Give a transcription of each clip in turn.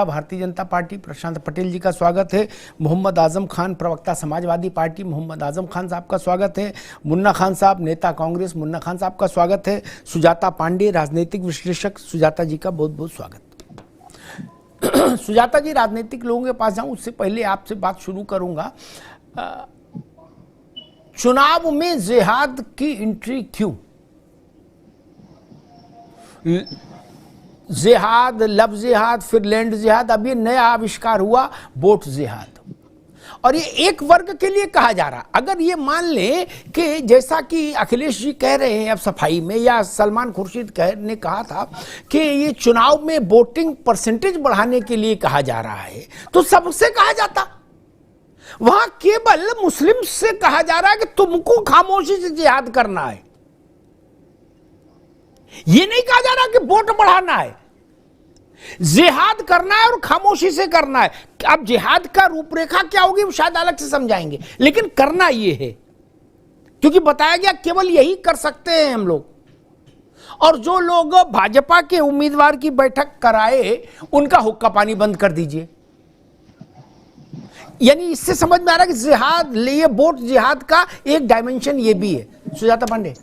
Bharatiya Janata party प्रशांत पटेल जी का स्वागत है। मोहम्मद आजम खान प्रवक्ता समाजवादी पार्टी, मोहम्मद आजम खान साहब का स्वागत है। मुन्ना खान साहब नेता कांग्रेस, मुन्ना खान साहब का स्वागत है। सुजाता पांडे राजनीतिक विश्लेषक, सुजाता जी का बहुत बहुत स्वागत। सुजाता जी, राजनीतिक लोगों के पास जाऊं उससे पहले आपसे बात शुरू करूंगा। चुनाव में जिहाद की एंट्री क्यों? जिहाद, लव जिहाद, फिर लैंड जिहाद, अब ये नया आविष्कार हुआ वोट जिहाद, और ये एक वर्ग के लिए कहा जा रहा। अगर ये मान लें कि जैसा कि अखिलेश जी कह रहे हैं अब सफाई में, या सलमान खुर्शीद ने कहा था कि ये चुनाव में वोटिंग परसेंटेज बढ़ाने के लिए कहा जा रहा है, तो सबसे कहा जाता। वहां केवल मुस्लिम से कहा जा रहा है कि तुमको खामोशी से जिहाद करना है। ये नहीं कहा जा रहा कि वोट बढ़ाना है, जिहाद करना है और खामोशी से करना है। अब जिहाद का रूपरेखा क्या होगी वो शायद अलग से समझाएंगे, लेकिन करना ये है, क्योंकि बताया गया केवल यही कर सकते हैं हम लोग। और जो लोग भाजपा के उम्मीदवार की बैठक कराए उनका हुक्का पानी बंद कर दीजिए। यानी इससे समझ में आ रहा है कि जिहाद, ये वोट जिहाद का एक डायमेंशन ये भी है। सुजाता पांडे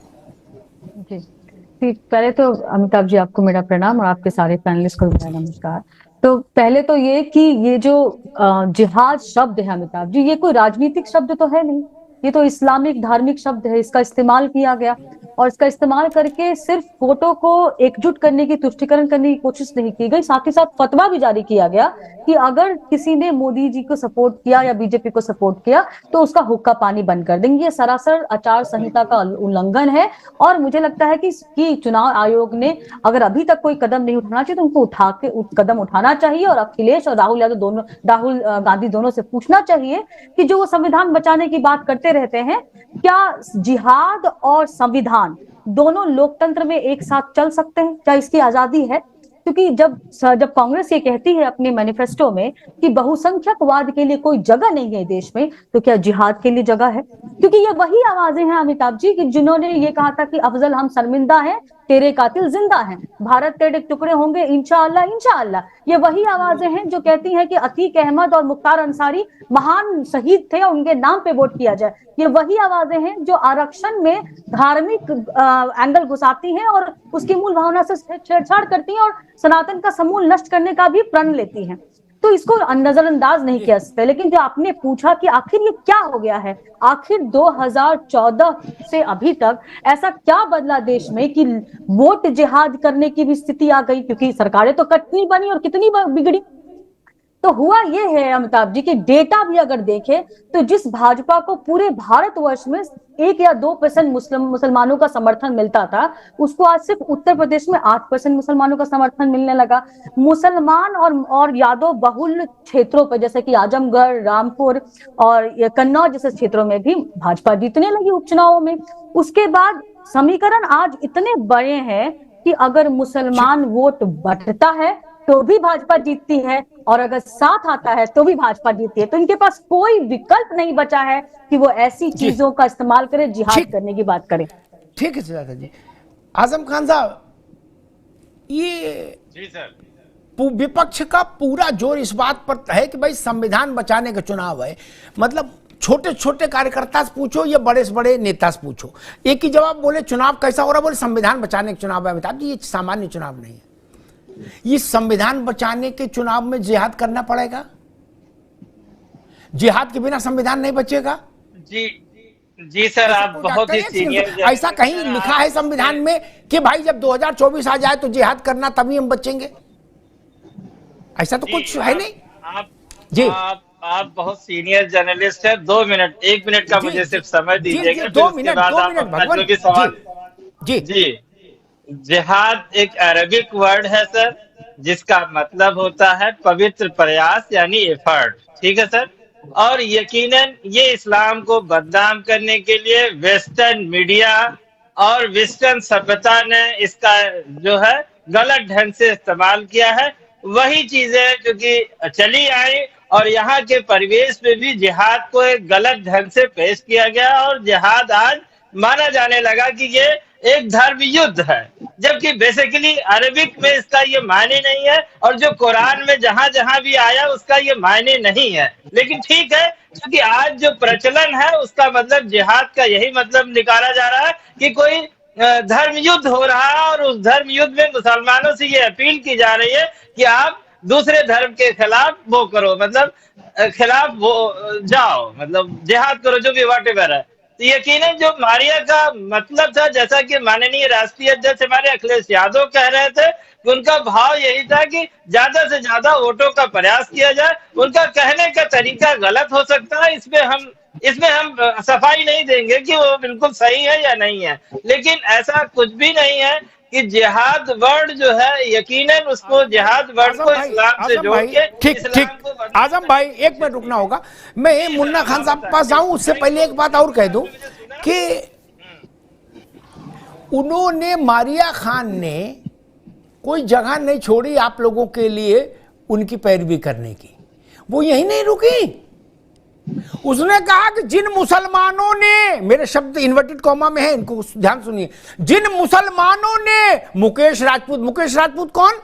जी, पहले तो अमिताभ जी आपको मेरा प्रणाम और आपके सारे पैनलिस्ट को मेरा नमस्कार। तो पहले तो ये कि ये जो जिहाद शब्द है अमिताभ जी, ये कोई राजनीतिक शब्द तो है नहीं, ये तो इस्लामिक धार्मिक शब्द है। इसका इस्तेमाल किया गया और इसका इस्तेमाल करके सिर्फ फोटो को एकजुट करने की, तुष्टीकरण करने की कोशिश नहीं की गई, साथ ही साथ फतवा भी जारी किया गया कि अगर किसी ने मोदी जी को सपोर्ट किया या बीजेपी को सपोर्ट किया तो उसका हुक्का पानी बंद कर देंगे। ये सरासर आचार संहिता का उल्लंघन है और मुझे लगता है कि चुनाव आयोग ने अगर अभी तक कोई कदम नहीं उठाना चाहिए तो उनको कदम उठाना चाहिए। और अखिलेश और राहुल यादव दोनों, राहुल गांधी दोनों से पूछना चाहिए कि जो वो संविधान बचाने की बात करते रहते हैं, क्या जिहाद और संविधान दोनों लोकतंत्र में एक साथ चल सकते हैं? क्या इसकी आजादी है? क्योंकि जब कांग्रेस ये कहती है अपने मैनिफेस्टो में कि बहुसंख्यकवाद के लिए कोई जगह नहीं है देश में, तो क्या जिहाद के लिए जगह है? क्योंकि ये वही आवाजें हैं अमिताभ जी कि जिन्होंने ये कहा था कि अफजल हम शर्मिंदा हैं, तेरे कातिल जिंदा हैं, भारत तेरे टुकड़े होंगे इंशाअल्लाह इंशाअल्लाह। ये वही आवाजें हैं जो कहती हैं कि अतीक अहमद और मुख्तार अंसारी महान शहीद थे और उनके नाम पे वोट किया जाए। ये वही आवाजें हैं जो आरक्षण में धार्मिक एंगल घुसाती हैं और उसकी मूल भावना से छेड़छाड़ करती हैं और सनातन का समूल नष्ट करने का भी प्रण लेती हैं। तो इसको नजरअंदाज नहीं किया सकता। लेकिन जो आपने पूछा कि आखिर ये क्या हो गया है, आखिर 2014 से अभी तक ऐसा क्या बदला देश में कि वोट जिहाद करने की भी स्थिति आ गई? क्योंकि सरकारें तो कितनी बनी और कितनी बिगड़ी। तो हुआ ये है अमिताभ जी कि डेटा भी अगर देखें तो जिस भाजपा को पूरे भारतवर्ष में 1 या 2% मुसलमानों का समर्थन मिलता था, उसको आज सिर्फ उत्तर प्रदेश में 8% मुसलमानों का समर्थन मिलने लगा। मुसलमान और यादव बहुल क्षेत्रों पर जैसे कि आजमगढ़, रामपुर और कन्नौज जैसे क्षेत्रों में भी भाजपा जीतने लगी उपचुनावों में। उसके बाद समीकरण आज इतने बड़े हैं कि अगर मुसलमान वोट बढ़ता है तो भी भाजपा जीतती है और अगर साथ आता है तो भी भाजपा जीतती है। तो इनके पास कोई विकल्प नहीं बचा है कि वो ऐसी चीजों का इस्तेमाल करे, जिहाद करने की बात करे। ठीक है सुजाता जी। आजम खान साहब, ये जी सर, विपक्ष का पूरा जोर इस बात पर है कि भाई संविधान बचाने का चुनाव है। मतलब छोटे छोटे कार्यकर्ता से पूछो या बड़े से बड़े नेता से पूछो, एक ही जवाब, बोले चुनाव कैसा हो रहा, बोले संविधान बचाने का चुनाव है। अमिताभ जी, ये सामान्य चुनाव नहीं है, ये संविधान बचाने के चुनाव में जिहाद करना पड़ेगा। जिहाद के बिना संविधान नहीं बचेगा। जी सर, आप बहुत ही सीनियर। ऐसा कहीं लिखा है संविधान में कि भाई जब 2024 आ जाए तो जिहाद करना तभी हम बचेंगे? ऐसा तो कुछ है नहीं। आप बहुत सीनियर जर्नलिस्ट है। 2 मिनट, 1 मिनट का मुझे सिर्फ समय दीजिएगा। 2 मिनट भगवान जी। जिहाद एक अरबिक वर्ड है सर, जिसका मतलब होता है पवित्र प्रयास यानी एफर्ट। ठीक है सर। और यकीनन ये इस्लाम को बदनाम करने के लिए वेस्टर्न मीडिया और वेस्टर्न सभ्यता ने इसका जो है गलत ढंग से इस्तेमाल किया है। वही चीजें जो कि चली आई और यहाँ के परिवेश में भी जिहाद को एक गलत ढंग से पेश किया गया और जिहाद आज माना जाने लगा कि ये एक धर्म युद्ध है, जबकि बेसिकली अरबिक में इसका ये मायने नहीं है, और जो कुरान में जहां जहां भी आया उसका ये मायने नहीं है। लेकिन ठीक है, क्योंकि आज जो प्रचलन है उसका मतलब जिहाद का यही मतलब निकाला जा रहा है कि कोई धर्म युद्ध हो रहा है, और उस धर्म युद्ध में मुसलमानों से ये अपील की जा रही है कि आप दूसरे धर्म के खिलाफ वो करो, मतलब खिलाफ वो जाओ, मतलब जिहाद करो, जो भी व्हाटएवर है। तो यकीनन जो मारिया का मतलब था, जैसा कि माननीय राष्ट्रीय अध्यक्ष हमारे अखिलेश यादव कह रहे थे, कि उनका भाव यही था कि ज्यादा से ज्यादा वोटों का प्रयास किया जाए। उनका कहने का तरीका गलत हो सकता है, इसमें हम सफाई नहीं देंगे कि वो बिल्कुल सही है या नहीं है, लेकिन ऐसा कुछ भी नहीं है कि जिहाद वर्ड जो है, यकीनन उसको जिहाद वर्ड को इस्लाम से जोड़ के ठीक आजम भाई, एक मिनट रुकना होगा। मैं मुन्ना खान साहब के पास जाऊं उससे पहले एक बात और कह दूं कि उन्होंने, मारिया खान ने कोई जगह नहीं छोड़ी आप लोगों के लिए उनकी पैरवी करने की। वो यही नहीं रुकी, उसने कहा कि जिन मुसलमानों ने, मेरे शब्द इन्वर्टेड कॉमा में है, इनको ध्यान सुनिए, जिन मुसलमानों ने मुकेश राजपूत कौन,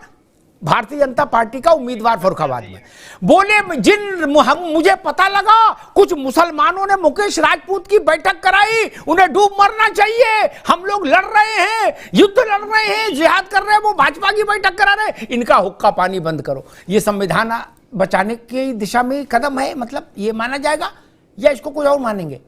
भारतीय जनता पार्टी का उम्मीदवार फर्रुखाबाद में, बोले मुझे पता लगा कुछ मुसलमानों ने मुकेश राजपूत की बैठक कराई, उन्हें डूब मरना चाहिए, हम लोग लड़ रहे हैं, युद्ध लड़ रहे हैं, जिहाद कर रहे हैं, वो भाजपा की बैठक करा रहे हैं, इनका हुक्का पानी बंद करो। ये संविधान बचाने की दिशा में कदम है, मतलब ये माना जाएगा या इसको कुछ और मानेंगे?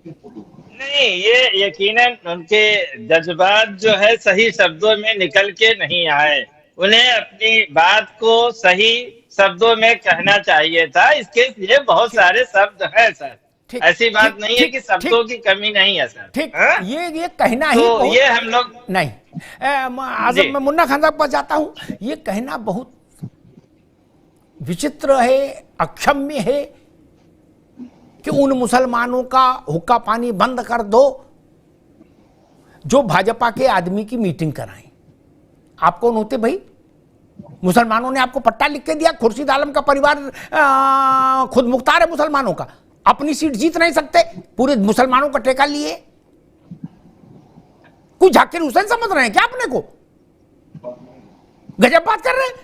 नहीं, ये यकीनन उनके जज्बात जो है सही शब्दों में निकल के नहीं आए। उन्हें अपनी बात को सही शब्दों में कहना चाहिए था। इसके लिए बहुत सारे शब्द हैं सर, ऐसी बात नहीं है कि शब्दों की कमी नहीं है सर। ठीक, ये कहना ही तो ये हम लोग नहीं। आजम, मैं मुन्ना खान साहब के पास जाता हूं। ये कहना बहुत विचित्र है, अक्षम्य है कि उन मुसलमानों का हुक्का पानी बंद कर दो जो भाजपा के आदमी की मीटिंग कराएं। आप कौन होते भाई? मुसलमानों ने आपको पट्टा लिख के दिया, खुर्शीद आलम का परिवार खुद मुख्तार है मुसलमानों का, अपनी सीट जीत नहीं सकते, पूरे मुसलमानों का टेका लिए। कुछ जाकिर हुसैन समझ रहे हैं क्या अपने को? गजब बात कर रहे हैं।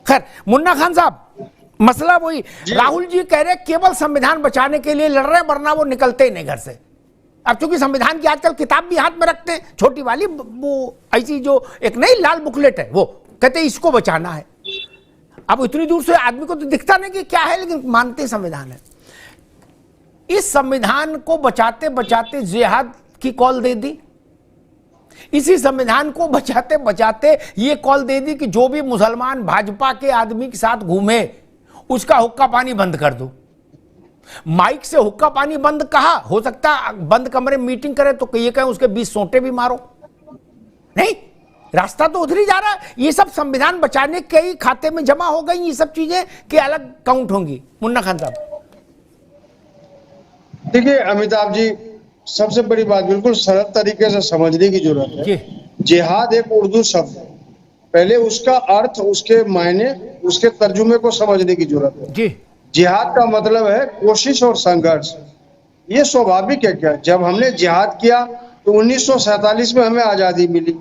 खैर, मुन्ना खान साहब, मसला वही, राहुल जी कह रहे केवल संविधान बचाने के लिए लड़ रहे, वरना वो निकलते नहीं घर से। अब चूंकि संविधान की आजकल किताब भी हाथ में रखते हैं, छोटी वाली, वो ऐसी जो एक नई लाल बुकलेट है, वो कहते हैं इसको बचाना है। अब इतनी दूर से आदमी को तो दिखता नहीं कि क्या है, लेकिन मानते संविधान है। इस संविधान को बचाते बचाते जिहाद की कॉल दे दी। इसी संविधान को बचाते बचाते ये कॉल दे दी कि जो भी मुसलमान भाजपा के आदमी के साथ घूमे उसका हुक्का पानी बंद कर दो। माइक से हुक्का पानी बंद कहा, हो सकता बंद कमरे में मीटिंग करे तो ये कहें उसके 20 सोटे भी मारो। नहीं, रास्ता तो उधर ही जा रहा है। ये सब संविधान बचाने के ही खाते में जमा हो गई, ये सब चीजें कि अलग काउंट होंगी। मुन्ना खान साहब, देखिए अमिताभ जी, सबसे बड़ी बात बिल्कुल सरल तरीके से समझने की जरूरत है। जिहाद एक उर्दू शब्द है, पहले उसका अर्थ, उसके मायने, उसके तर्जुमे को समझने की जरूरत है जी। जिहाद का मतलब है कोशिश और संघर्ष। ये स्वाभाविक है क्या? जब हमने जिहाद किया तो 1947 में हमें आजादी मिली,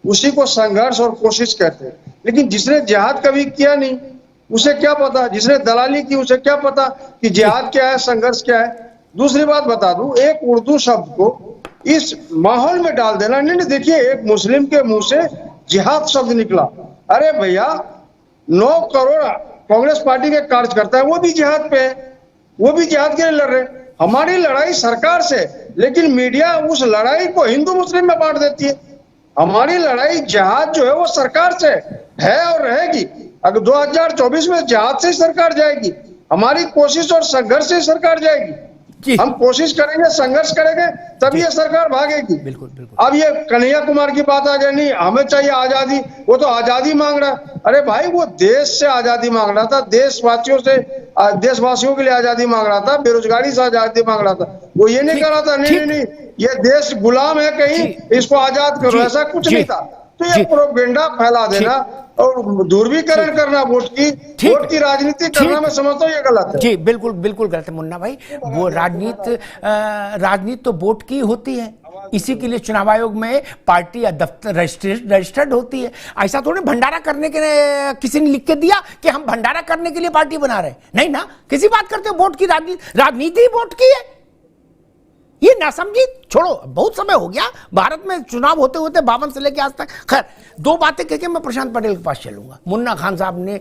उसी को संघर्ष और कोशिश कहते हैं। लेकिन जिसने जिहाद कभी किया नहीं, उसे क्या पता? जिसने दलाली की उसे क्या पता कि जिहाद क्या है, संघर्ष क्या है? दूसरी बात बता दूं, एक उर्दू शब्द को इस माहौल में डाल देना। नहीं, देखिए, एक मुस्लिम के मुंह से जिहाद शब्द निकला। अरे भैया, 9 करोड़ कांग्रेस पार्टी के कार्यकर्ता है, वो भी जिहाद पे है, वो भी जिहाद के लिए लड़ रहे। हमारी लड़ाई सरकार से, लेकिन मीडिया उस लड़ाई को हिंदू मुस्लिम में बांट देती है। हमारी लड़ाई जिहाद जो है वो सरकार से है और रहेगी। अगर 2024 में जिहाद से सरकार जाएगी, हमारी कोशिश और संघर्ष से सरकार जाएगी। हम कोशिश करेंगे, संघर्ष करेंगे, तभी ये सरकार भागेगी। बिल्कुल, बिल्कुल। अब ये कन्हैया कुमार की बात आ गई, नहीं हमें चाहिए आजादी, वो तो आजादी मांग रहा। अरे भाई, वो देश से आजादी मांग रहा था, देशवासियों से, देशवासियों के लिए आजादी मांग रहा था, बेरोजगारी से आजादी मांग रहा था। वो ये नहीं कर रहा था नहीं, ये देश गुलाम है कहीं, इसको आजाद करो, ऐसा कुछ नहीं था। तो ये प्रोपेगेंडा फैला देना और ध्रुवीकरण करना वोट की राजनीति करना, मैं समझता हूँ ये गलत है। जी बिल्कुल बिल्कुल गलत है मुन्ना भाई। वो राजनीति तो वोट की होती है, इसी के लिए चुनाव आयोग में पार्टी या दफ्तर रजिस्टर्ड होती है। ऐसा थोड़ी भंडारा करने के किसी ने लिख के दिया कि हम भंडारा करने के लिए पार्टी बना रहे हैं, नहीं ना। किसी बात करते हो वोट की राजनीति वोट की है, ये ना समझी छोड़ो। बहुत समय हो गया भारत में चुनाव होते होते 52 से लेकर आज तक। खैर, दो बातें कहकर मैं प्रशांत पटेल के पास चलूंगा। मुन्ना खान साहब ने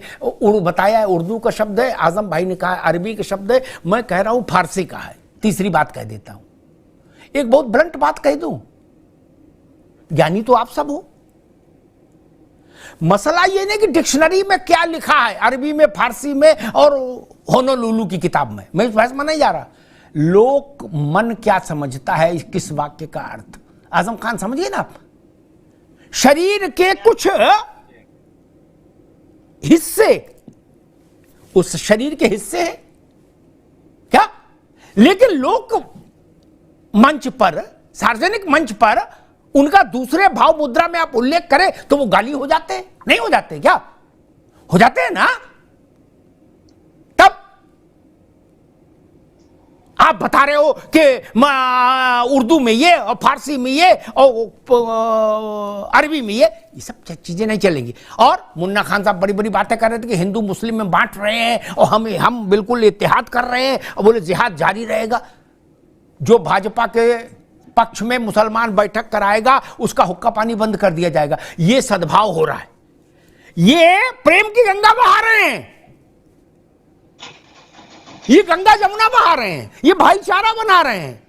बताया है उर्दू का शब्द है, आजम भाई ने कहा अरबी का शब्द है, मैं कह रहा हूं फारसी का है। तीसरी बात कह देता हूं, एक बहुत ब्लंट बात कह दूं, ज्ञानी तो आप सब हो। मसला ये नहीं कि डिक्शनरी में क्या लिखा है, अरबी में, फारसी में और होनोलुलु की किताब में, मैं इस बहस में नहीं जा रहा। लोक मन क्या समझता है किस वाक्य का अर्थ, आजम खान समझिए ना आप। शरीर के कुछ हिस्से उस शरीर के हिस्से हैं क्या, लेकिन लोक मंच पर, सार्वजनिक मंच पर उनका दूसरे भाव मुद्रा में आप उल्लेख करें तो वो गाली हो जाते हैं, नहीं हो जाते क्या? हो जाते हैं ना। तब आप बता रहे हो कि उर्दू में ये और फारसी में ये और अरबी में ये सब चीजें नहीं चलेंगी। और मुन्ना खान साहब बड़ी बड़ी बातें कर रहे थे कि हिंदू मुस्लिम में बांट रहे हैं और हम बिल्कुल इत्तेहाद कर रहे हैं, और बोले जिहाद जारी रहेगा। जो भाजपा के पक्ष में मुसलमान बैठक कराएगा उसका हुक्का पानी बंद कर दिया जाएगा। ये सद्भाव हो रहा है, ये प्रेम की गंगा बहा रहे हैं, ये गंगा जमुना बहा रहे हैं, ये भाईचारा बना रहे हैं।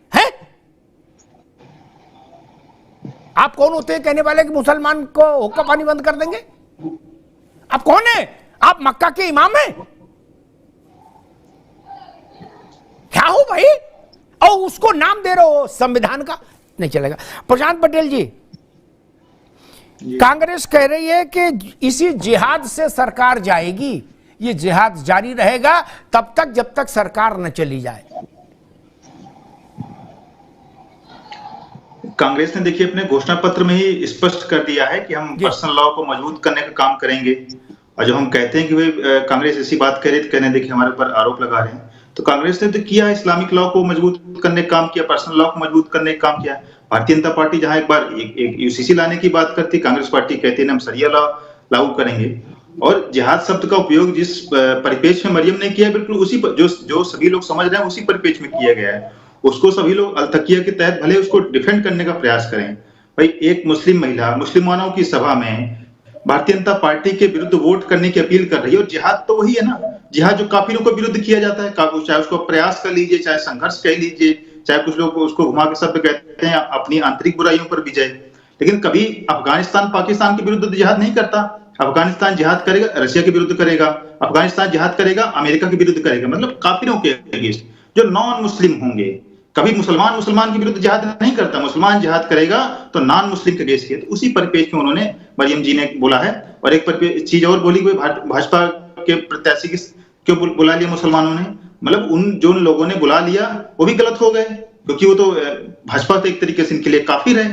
आप कौन होते हैं कहने वाले कि मुसलमान को हुक्का पानी बंद कर देंगे? आप कौन है? आप मक्का के इमाम हैं क्या हो भाई? और उसको नाम दे रहे हो संविधान का, नहीं चलेगा। प्रशांत पटेल जी, कांग्रेस कह रही है कि इसी जिहाद से सरकार जाएगी, ये जिहाद जारी रहेगा तब तक जब तक सरकार न चली जाए। कांग्रेस ने देखिए अपने घोषणा पत्र में ही स्पष्ट कर दिया है कि हम पर्सनल लॉ को मजबूत करने का काम करेंगे। और जो हम कहते हैं कि वे कांग्रेस ऐसी बात करे तो कहने देखिए हमारे ऊपर आरोप लगा रहे हैं, तो कांग्रेस ने तो किया, इस्लामिक लॉ को मजबूत करने का काम किया, पर्सनल लॉ को मजबूत करने का काम किया। भारतीय जनता पार्टी जहां एक बार एक यूसीसी लाने की बात करती, कांग्रेस पार्टी कहती है हम शरिया लॉ लागू करेंगे। और जिहाद शब्द का उपयोग जिस परिपेक्ष में मरियम ने किया, बिल्कुल उसी जो सभी लोग समझ रहे हैं उसी परिपेक्ष में किया गया है। उसको सभी लोग अलतकिया के तहत भले उसको डिफेंड करने का प्रयास करें। भाई एक मुस्लिम महिला मुसलमानों की सभा में भारतीय जनता पार्टी के विरुद्ध वोट करने की अपील कर रही है, और जिहाद तो वही है ना, जिहाद जो काफिरों के विरुद्ध किया जाता है, चाहे उसको प्रयास कर लीजिए, चाहे संघर्ष कह लीजिए, चाहे कुछ लोग उसको घुमा के शब्द कहते हैं अपनी आंतरिक बुराइयों पर विजय। लेकिन कभी अफगानिस्तान पाकिस्तान के विरुद्ध जिहाद नहीं करता। अफगानिस्तान जिहाद करेगा रशिया के विरुद्ध करेगा, अफगानिस्तान जिहाद करेगा अमेरिका के विरुद्ध करेगा, मतलब काफिरों के अगेंस्ट जो नॉन मुस्लिम होंगे। कभी मुसलमान के विरुद्ध जिहाद नहीं करता, मुसलमान जिहाद करेगा तो नॉन मुस्लिम के अगेंस्ट किया। तो उसी परिपेक्ष में उन्होंने मरियम जी ने बोला है। और एक चीज और बोली, भाजपा के प्रत्याशी क्यों बुला लिया मुसलमानों ने, मतलब उन लोगों ने बुला लिया वो भी गलत हो गए, क्योंकि वो तो भाजपा तो एक तरीके से इनके लिए काफिर है,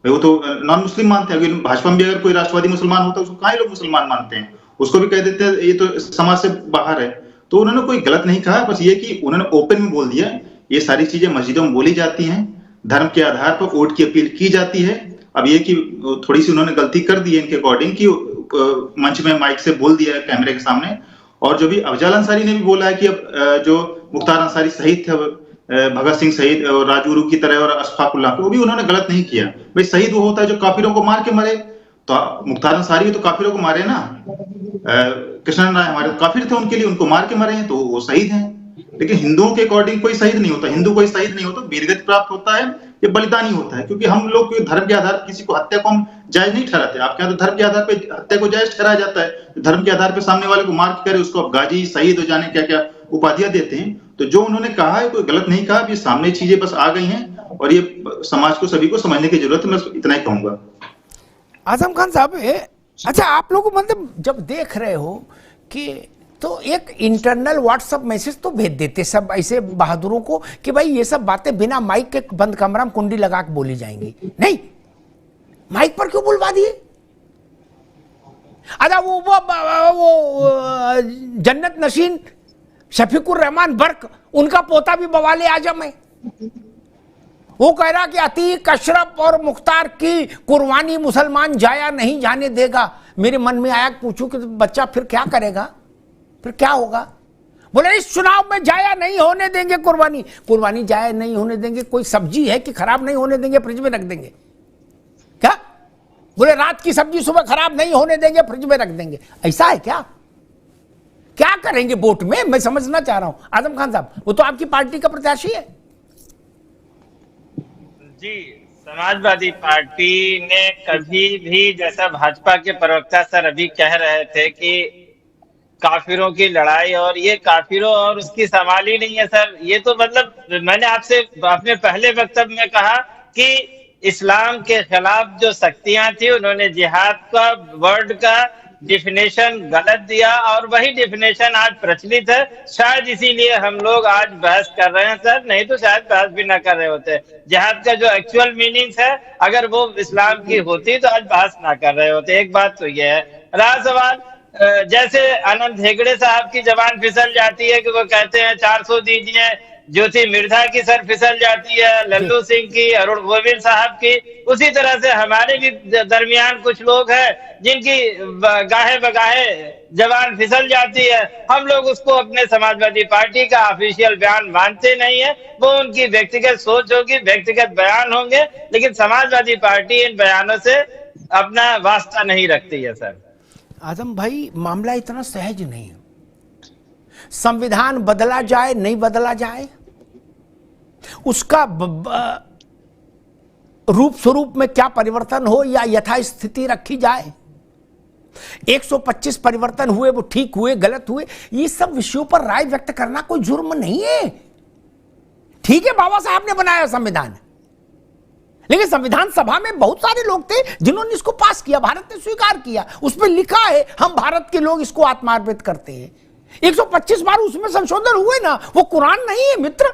वो तो नॉन मुस्लिम मानते हैं। भाजपा में भी अगर कोई राष्ट्रवादी मुसलमान होता है उसको कहाँ लोग मुसलमान मानते हैं, उसको भी कह देते हैं ये तो समाज से बाहर है। तो उन्होंने कोई गलत नहीं कहा, बस ये कि उन्होंने ओपन में बोल दिया ये सारी चीजें मस्जिदों में बोली जाती हैं, धर्म के आधार पर वोट की अपील की जाती है। अब ये कि थोड़ी सी उन्होंने गलती कर दी है इनके अकॉर्डिंग कि मंच में माइक से बोल दिया है कैमरे के सामने। और जो भी अफजल अंसारी ने भी बोला है कि अब जो मुख्तार अंसारी शहीद थे, भगत सिंह शहीद और राजगुरु की तरह और अशफाकुल्लाह, वो भी उन्होंने गलत नहीं किया। भाई शहीद वो होता है जो काफिरों को मार के मरे, तो मुख्तार अंसारी भी तो काफिरों को मारे ना। कृष्णन राय हमारे काफिर थे, उनके लिए उनको मार के मरे हैं तो वो शहीद हैं। लेकिन हिंदुओं के अकॉर्डिंग कोई शहीद नहीं होता, हिंदू कोई शहीद नहीं होता, वीरगति प्राप्त होता है, ये बलिदानी होता है। क्योंकि हम लोग धर्म के आधार पर किसी को हत्या को हम जायज नहीं ठहराते। आपके यहाँ तो धर्म के आधार पर हत्या को जायज ठहराया जाता है, धर्म के आधार पर सामने वाले को मार के करे उसको अब गाजी शहीद हो जाने क्या क्या उपाधियां देते हैं। तो जो उन्होंने कहा है कोई गलत नहीं कहा, ये सामने चीजें बस आ गई हैं और ये समाज को सभी को समझने की जरूरत है, मैं इतना ही कहूंगा। आजम खान साहब, अच्छा आप लोग मतलब जब देख रहे हो कि तो एक इंटरनल व्हाट्सएप मैसेज तो भेज देते सब ऐसे बहादुरों को कि भाई ये सब बातें बिना माइक के बंद कमरा में कुंडी लगा के बोली जाएंगी, नहीं माइक पर क्यों बुलवा दिए? अच्छा वो जन्नत नशीन शफीकुर रहमान बर्क, उनका पोता भी बवाले आजम है। वो कह रहा कि अतीक, अशरफ और मुख्तार की कुर्बानी मुसलमान जाया नहीं जाने देगा। मेरे मन में आया, पूछूं कि बच्चा फिर क्या करेगा, फिर क्या होगा? बोले इस चुनाव में जाया नहीं होने देंगे कुर्बानी। कुर्बानी जाया नहीं होने देंगे? कोई सब्जी है कि खराब नहीं होने देंगे, फ्रिज में रख देंगे क्या? बोले रात की सब्जी सुबह खराब नहीं होने देंगे, फ्रिज में रख देंगे। ऐसा है क्या? क्या करेंगे वोट में? मैं समझना चाह रहा हूं। आजम खान साहब, वो तो आपकी पार्टी का प्रत्याशी है। जी, समाजवादी पार्टी ने कभी भी, जैसा भाजपा के प्रवक्ता सर अभी कह रहे थे कि काफिरों की लड़ाई, और ये काफिरों और उसकी सवाल ही नहीं है सर। ये तो मतलब मैंने आपसे अपने पहले वक्तव्य में कहा कि इस्लाम के खिलाफ जो शक्तियां थी, उन्होंने जिहाद का वर्ड का डिफिनेशन गलत दिया, और वही डिफिनेशन आज प्रचलित है। शायद इसीलिए हम लोग आज बहस कर रहे हैं सर, नहीं तो शायद बहस भी ना कर रहे होते। जिहाद का जो एक्चुअल मीनिंग्स है, अगर वो इस्लाम की होती तो आज बहस ना कर रहे होते। एक बात तो ये है। रहा सवाल, जैसे आनंद हेगड़े साहब की जबान फिसल जाती है कि वो कहते हैं 400 दीजिए, ज्योति मिर्धा की सर फिसल जाती है, लल्लू सिंह की, अरुण गोविल साहब की, उसी तरह से हमारे भी दरमियान कुछ लोग हैं जिनकी गाहे बगाहे जबान फिसल जाती है। हम लोग उसको अपने समाजवादी पार्टी का ऑफिशियल बयान मानते नहीं है। वो उनकी व्यक्तिगत सोच होगी, व्यक्तिगत बयान होंगे, लेकिन समाजवादी पार्टी इन बयानों से अपना वास्ता नहीं रखती है सर। आजम भाई, मामला इतना सहज नहीं है। संविधान बदला जाए नहीं बदला जाए, उसका रूप स्वरूप में क्या परिवर्तन हो या यथास्थिति रखी जाए, 125 परिवर्तन हुए, वो ठीक हुए गलत हुए, ये सब विषयों पर राय व्यक्त करना कोई जुर्म नहीं है। ठीक है, बाबा साहब ने बनाया संविधान, लेकिन संविधान सभा में बहुत सारे लोग थे जिन्होंने इसको पास किया, भारत ने स्वीकार किया, उस पर लिखा है हम भारत के लोग इसको आत्मार्पित करते हैं। 125 बार उसमें संशोधन हुए ना, वो कुरान नहीं है मित्र।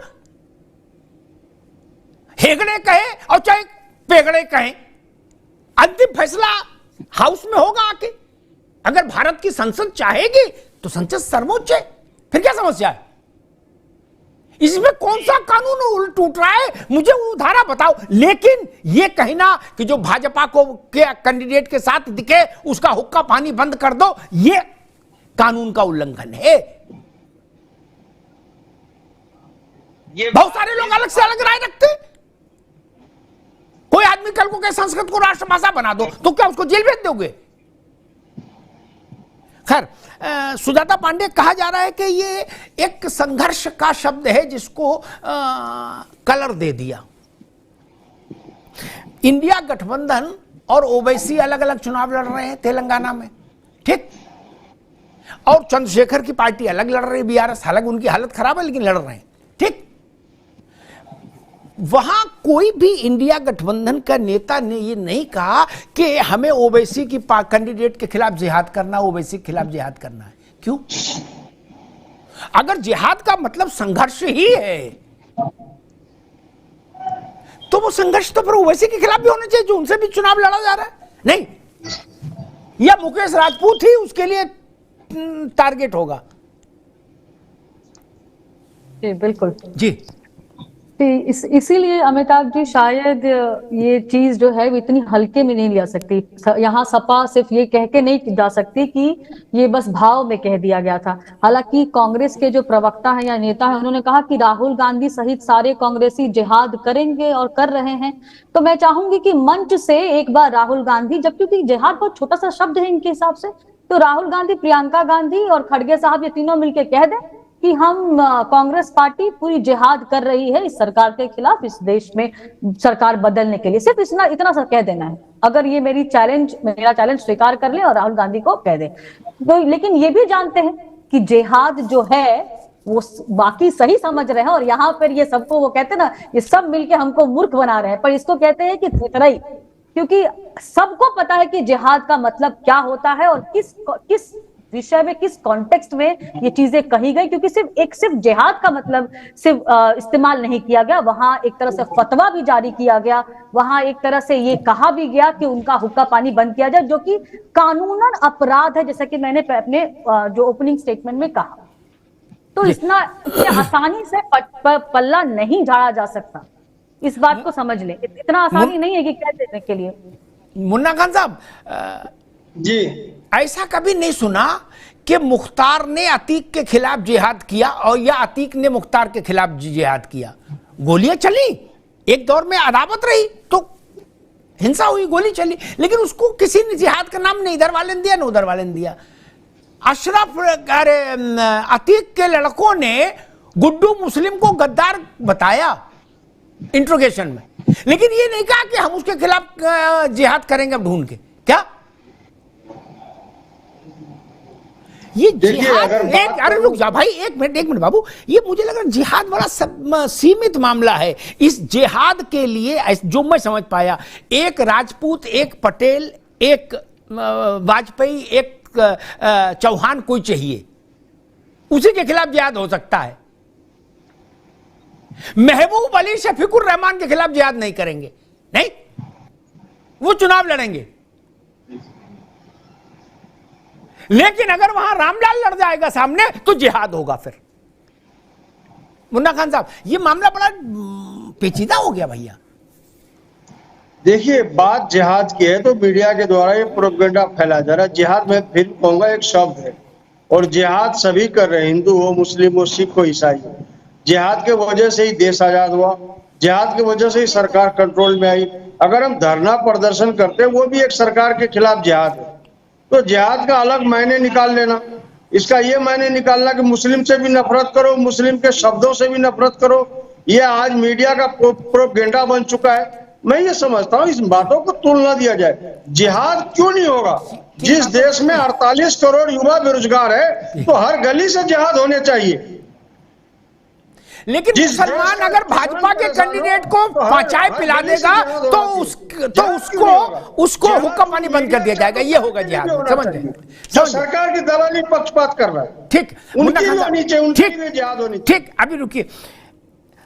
हेगड़े कहे और चाहे पेगड़े कहे, अंतिम फैसला हाउस में होगा आके। अगर भारत की संसद चाहेगी तो संसद सर्वोच्च है, फिर क्या समस्या है? इसमें कौन सा कानून उल्ट टूट रहा है, मुझे वो धारा बताओ। लेकिन ये कहना कि जो भाजपा को के कैंडिडेट के साथ दिखे उसका हुक्का पानी बंद कर दो, ये कानून का उल्लंघन है। ये बहुत सारे लोग अलग से अलग राय रखते। कोई आदमी कल को कहे संस्कृत को राष्ट्रभाषा बना दो, तो क्या उसको जेल भेज दोगे? खैर, सुजाता पांडे, कहा जा रहा है कि ये एक संघर्ष का शब्द है जिसको कलर दे दिया। इंडिया गठबंधन और ओवैसी अलग अलग चुनाव लड़ रहे हैं तेलंगाना में, ठीक, और चंद्रशेखर की पार्टी अलग लड़ रही है, बीआरएस। हालांकि उनकी हालत खराब है लेकिन लड़ रहे हैं, ठीक। वहां कोई भी इंडिया गठबंधन का नेता ने ये नहीं कहा कि हमें ओवैसी की कैंडिडेट के खिलाफ जिहाद करना, ओवैसी के खिलाफ जिहाद करना है। क्यों? अगर जिहाद का मतलब संघर्ष ही है तो वो संघर्ष तो फिर ओवैसी के खिलाफ भी होना चाहिए जो उनसे भी चुनाव लड़ा जा रहा है। नहीं, या मुकेश राजपूत ही उसके लिए टारगेट होगा। जी बिल्कुल जी, इसीलिए अमिताभ जी शायद ये चीज जो है वो इतनी हल्के में नहीं लिया सकती। यहाँ सपा सिर्फ ये कह के नहीं जा सकती कि ये बस भाव में कह दिया गया था। हालांकि कांग्रेस के जो प्रवक्ता हैं या नेता हैं, उन्होंने कहा कि राहुल गांधी सहित सारे कांग्रेसी जिहाद करेंगे और कर रहे हैं। तो मैं चाहूंगी कि मंच से एक बार राहुल गांधी, जब क्योंकि जिहाद बहुत छोटा सा शब्द है इनके हिसाब से, तो राहुल गांधी, प्रियंका गांधी और खड़गे साहब ये तीनों मिलकर कह दें कि हम कांग्रेस पार्टी पूरी जिहाद कर रही है इस सरकार के खिलाफ, इस देश में सरकार बदलने के लिए। सिर्फ इतना सा कह देना है। अगर ये मेरा चैलेंज स्वीकार कर ले और राहुल गांधी को कह दे तो। लेकिन ये भी जानते हैं कि जिहाद जो है वो बाकी सही समझ रहे हैं, और यहाँ पर ये सबको वो कहते हैं ना, ये सब मिलके हमको मूर्ख बना रहे हैं, पर इसको कहते हैं कि फितरई, क्योंकि सबको पता है कि जिहाद का मतलब क्या होता है और किस विषय में, किस कॉन्टेक्स्ट में ये चीजें कही गई, क्योंकि सिर्फ जिहाद का मतलब सिर्फ इस्तेमाल नहीं किया गया, वहां एक तरह से फतवा भी जारी किया गया, वहां एक तरह से ये कहा भी गया कि उनका हुक्का पानी बंद किया जाए, जो कि कानूनन अपराध है, जैसा कि मैंने अपने जो ओपनिंग स्टेटमेंट में कहा। तो इतने आसानी से पल्ला नहीं झाड़ा जा सकता, इस बात को समझ लें। इतना आसानी नहीं है कि कह देने के लिए। मुन्ना खान साहब जी, ऐसा कभी नहीं सुना कि मुख्तार ने अतीक के खिलाफ जिहाद किया और या अतीक ने मुख्तार के खिलाफ जिहाद किया। गोलियां चली, एक दौर में अदावत रही तो हिंसा हुई, गोली चली, लेकिन उसको किसी ने जिहाद का नाम नहीं इधर वाले ने दिया ना उधर वाले ने दिया। अशरफ अतीक के लड़कों ने गुड्डू मुस्लिम को गद्दार बताया इंट्रोगेशन में, लेकिन ये नहीं कहा कि हम उसके खिलाफ जिहाद करेंगे अब ढूंढ के। क्या ये जिहाद अरे रुक जा भाई, एक मिनट बाबू, ये मुझे लग रहा है जिहाद बड़ा सीमित मामला है। इस जिहाद के लिए जो मैं समझ पाया, एक राजपूत, एक पटेल, एक वाजपेयी, एक चौहान कोई चाहिए, उसी के खिलाफ जिहाद हो सकता है। महबूब अली शफीकुर रहमान के खिलाफ जिहाद नहीं करेंगे, नहीं, वो चुनाव लड़ेंगे। लेकिन अगर वहां रामलाल लड़ जाएगा सामने तो जिहाद होगा फिर। मुन्ना खान साहब, ये मामला बड़ा पेचीदा हो गया भैया। देखिए, बात जिहाद की है तो मीडिया के द्वारा ये प्रोपेगेंडा फैलाया जा रहा है। जिहाद मैं फिर कहूंगा एक शब्द है, और जिहाद सभी कर रहे हैं, हिंदू हो, मुस्लिम हो, सिख हो, ईसाई हो। जिहाद के वजह से ही देश आजाद हुआ, जिहाद की वजह से ही सरकार कंट्रोल में आई। अगर हम धरना प्रदर्शन करते हैं वो भी एक सरकार के खिलाफ जिहाद है। तो जिहाद का अलग मायने निकाल लेना, इसका ये मायने निकालना कि मुस्लिम से भी नफरत करो, मुस्लिम के शब्दों से भी नफरत करो, ये आज मीडिया का प्रोपेगेंडा बन चुका है। मैं ये समझता हूँ इस बातों को तुलना दिया जाए। जिहाद क्यों नहीं होगा? जिस देश में 48 करोड़ युवा बेरोजगार है तो हर गली से जिहाद होने चाहिए। लेकिन मुसलमान अगर भाजपा के कैंडिडेट को चाय पिला देगा तो उसको हुक्का पानी बंद कर दिया जाएगा, ये होगा जिहाद। समझ गए? सरकार की दलाली पक्षपात कर रहा है। ठीक, उनकी ठीक, अभी रुकिए,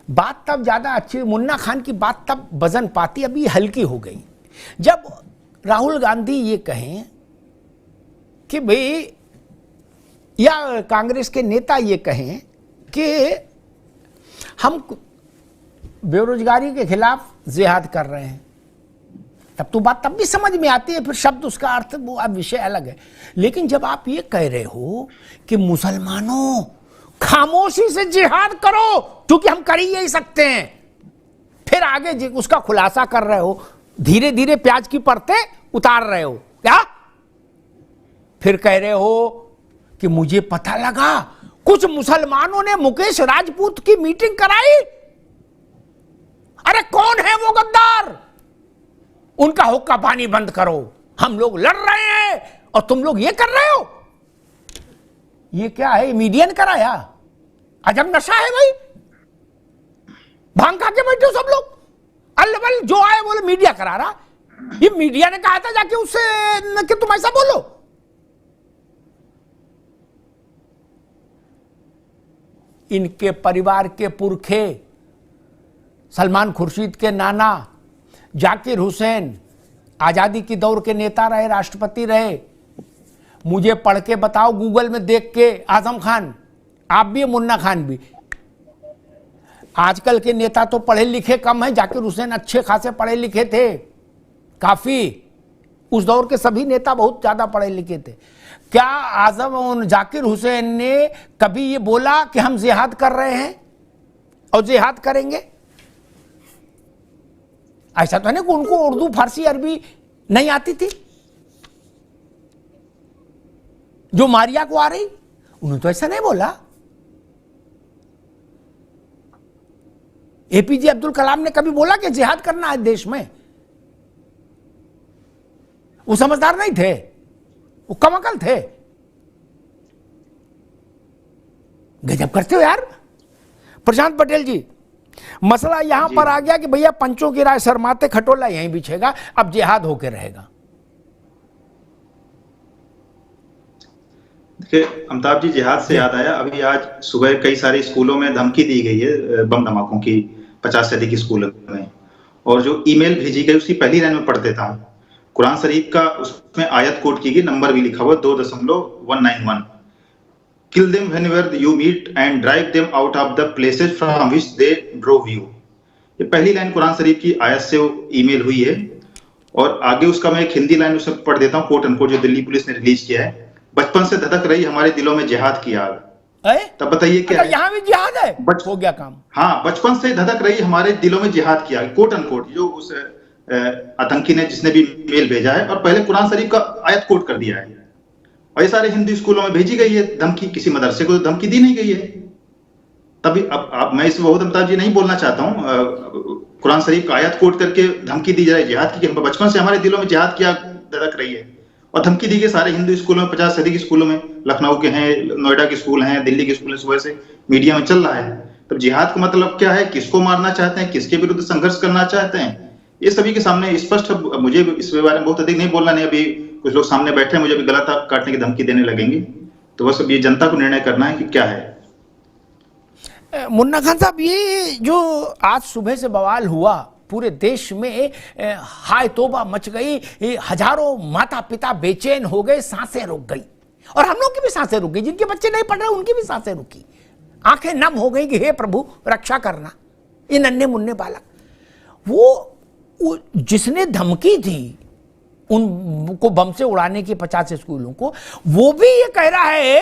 बात तब ज्यादा अच्छी, मुन्ना खान की बात तब वजन पाती, अभी हल्की हो गई जब राहुल गांधी ये कहें कि भाई, या कांग्रेस के नेता ये कहें कि हम बेरोजगारी के खिलाफ जिहाद कर रहे हैं, तब तो बात तब भी समझ में आती है, फिर शब्द उसका अर्थ वो अब विषय अलग है। लेकिन जब आप ये कह रहे हो कि मुसलमानों खामोशी से जिहाद करो क्योंकि हम कर ही यही सकते हैं, फिर आगे उसका खुलासा कर रहे हो, धीरे धीरे प्याज की परतें उतार रहे हो, क्या फिर कह रहे हो कि मुझे पता लगा कुछ मुसलमानों ने मुकेश राजपूत की मीटिंग कराई। अरे कौन है वो गद्दार? उनका हुक्का पानी बंद करो, हम लोग लड़ रहे हैं और तुम लोग ये कर रहे हो। ये क्या है? मीडिया ने कराया? अजब नशा है भाई, भांग खा के बैठे हो सब लोग, अल्लबल जो आए बोले मीडिया करा रहा। ये मीडिया ने कहा था जाके उससे कि तुम ऐसा बोलो। इनके परिवार के पुरखे, सलमान खुर्शीद के नाना जाकिर हुसैन आजादी की दौर के नेता रहे, राष्ट्रपति रहे। मुझे पढ़ के बताओ, गूगल में देख के, आजम खान आप भी, मुन्ना खान भी। आजकल के नेता तो पढ़े लिखे कम हैं, जाकिर हुसैन अच्छे खासे पढ़े लिखे थे, काफी। उस दौर के सभी नेता बहुत ज्यादा पढ़े लिखे थे। क्या आजम जाकिर हुसैन ने कभी ये बोला कि हम जिहाद कर रहे हैं और जिहाद करेंगे? ऐसा तो नहीं कि उनको उर्दू, फारसी, अरबी नहीं आती थी जो मारिया को आ रही, उन्होंने तो ऐसा नहीं बोला। एपीजे अब्दुल कलाम ने कभी बोला कि जिहाद करना है देश में? वो समझदार नहीं थे, वो कमअकल थे। गजब करते हो यार। प्रशांत पटेल जी, मसला यहां पर आ गया कि भैया पंचों की राय शर्माते, खटोला यहीं बिछेगा, अब जिहाद होके रहेगा। देखिए अमिताभ जी, जिहाद से याद आया, अभी आज सुबह कई सारे स्कूलों में धमकी दी गई है बम धमाकों की, 50 से अधिक स्कूलों में, और जो ईमेल भेजी गई उसकी पहली लाइन में पढ़ देता हूं। कुरान शरीफ का उसमें आयत कोट की गई, नंबर भी लिखा हुआ 2.191, kill them whenever you meet and drive them out of the places from which they drove you. ये पहली लाइन कुरान शरीफ की आयत से ईमेल हुई है। और आगे उसका मैं एक हिंदी लाइन उसमें पढ़ देता हूं, कोट अनकोट, जो दिल्ली पुलिस ने रिलीज किया है। बचपन से धधक रही हमारे दिलों में जिहाद की आग। तब बताइए क्या है? यहाँ भी जिहाद है, हो गया काम। हाँ, बचपन से धधक रही हमारे दिलों में जिहाद की आग, कोट अनकोट, जो उस आतंकी ने, जिसने भी मेल भेजा है, और पहले कुरान शरीफ का आयत कोट कर दिया है। और ये सारे हिंदी स्कूलों में भेजी गई है धमकी, किसी मदरसे को तो धमकी दी नहीं गई है। तभी अब मैं इस बहुत अमिताभ जी नहीं बोलना चाहता हूँ, कुरान शरीफ का आयत कोट करके धमकी दी जाए जिहाद की, बचपन से हमारे दिलों में जिहाद की आग धधक रही है। और धमकी दी गई सारे हिंदू स्कूलों में, 50 से अधिक स्कूलों में, लखनऊ के हैं, नोएडा के स्कूल हैं, दिल्ली के स्कूल हैं, सुबह से मीडिया में चल रहा है। तब जिहाद का मतलब क्या है? किसको मारना चाहते हैं, किसके विरुद्ध संघर्ष करना चाहते हैं, ये सभी के सामने स्पष्ट। मुझे इस बारे में बहुत अधिक नहीं बोलना, नहीं, अभी कुछ लोग सामने बैठे हैं, मुझे भी गला काटने की धमकी देने लगेंगे। तो बस अब ये जनता को निर्णय करना है कि क्या है। मुन्ना खान साहब, ये जो आज सुबह से बवाल हुआ पूरे देश में, हाय तौबा मच गई, हजारों माता पिता बेचैन हो गए, सांसें रुक गई, और हम लोग की भी सांसें रुक गई, जिनके बच्चे नहीं पढ़ रहे उनकी भी सांसें रुकी, आंखें नम हो गई कि हे प्रभु रक्षा करना। ये नन्हे मुन्ने बालक, वो जिसने धमकी दी उनको बम से उड़ाने की 50 स्कूलों को, वो भी ये कह रहा है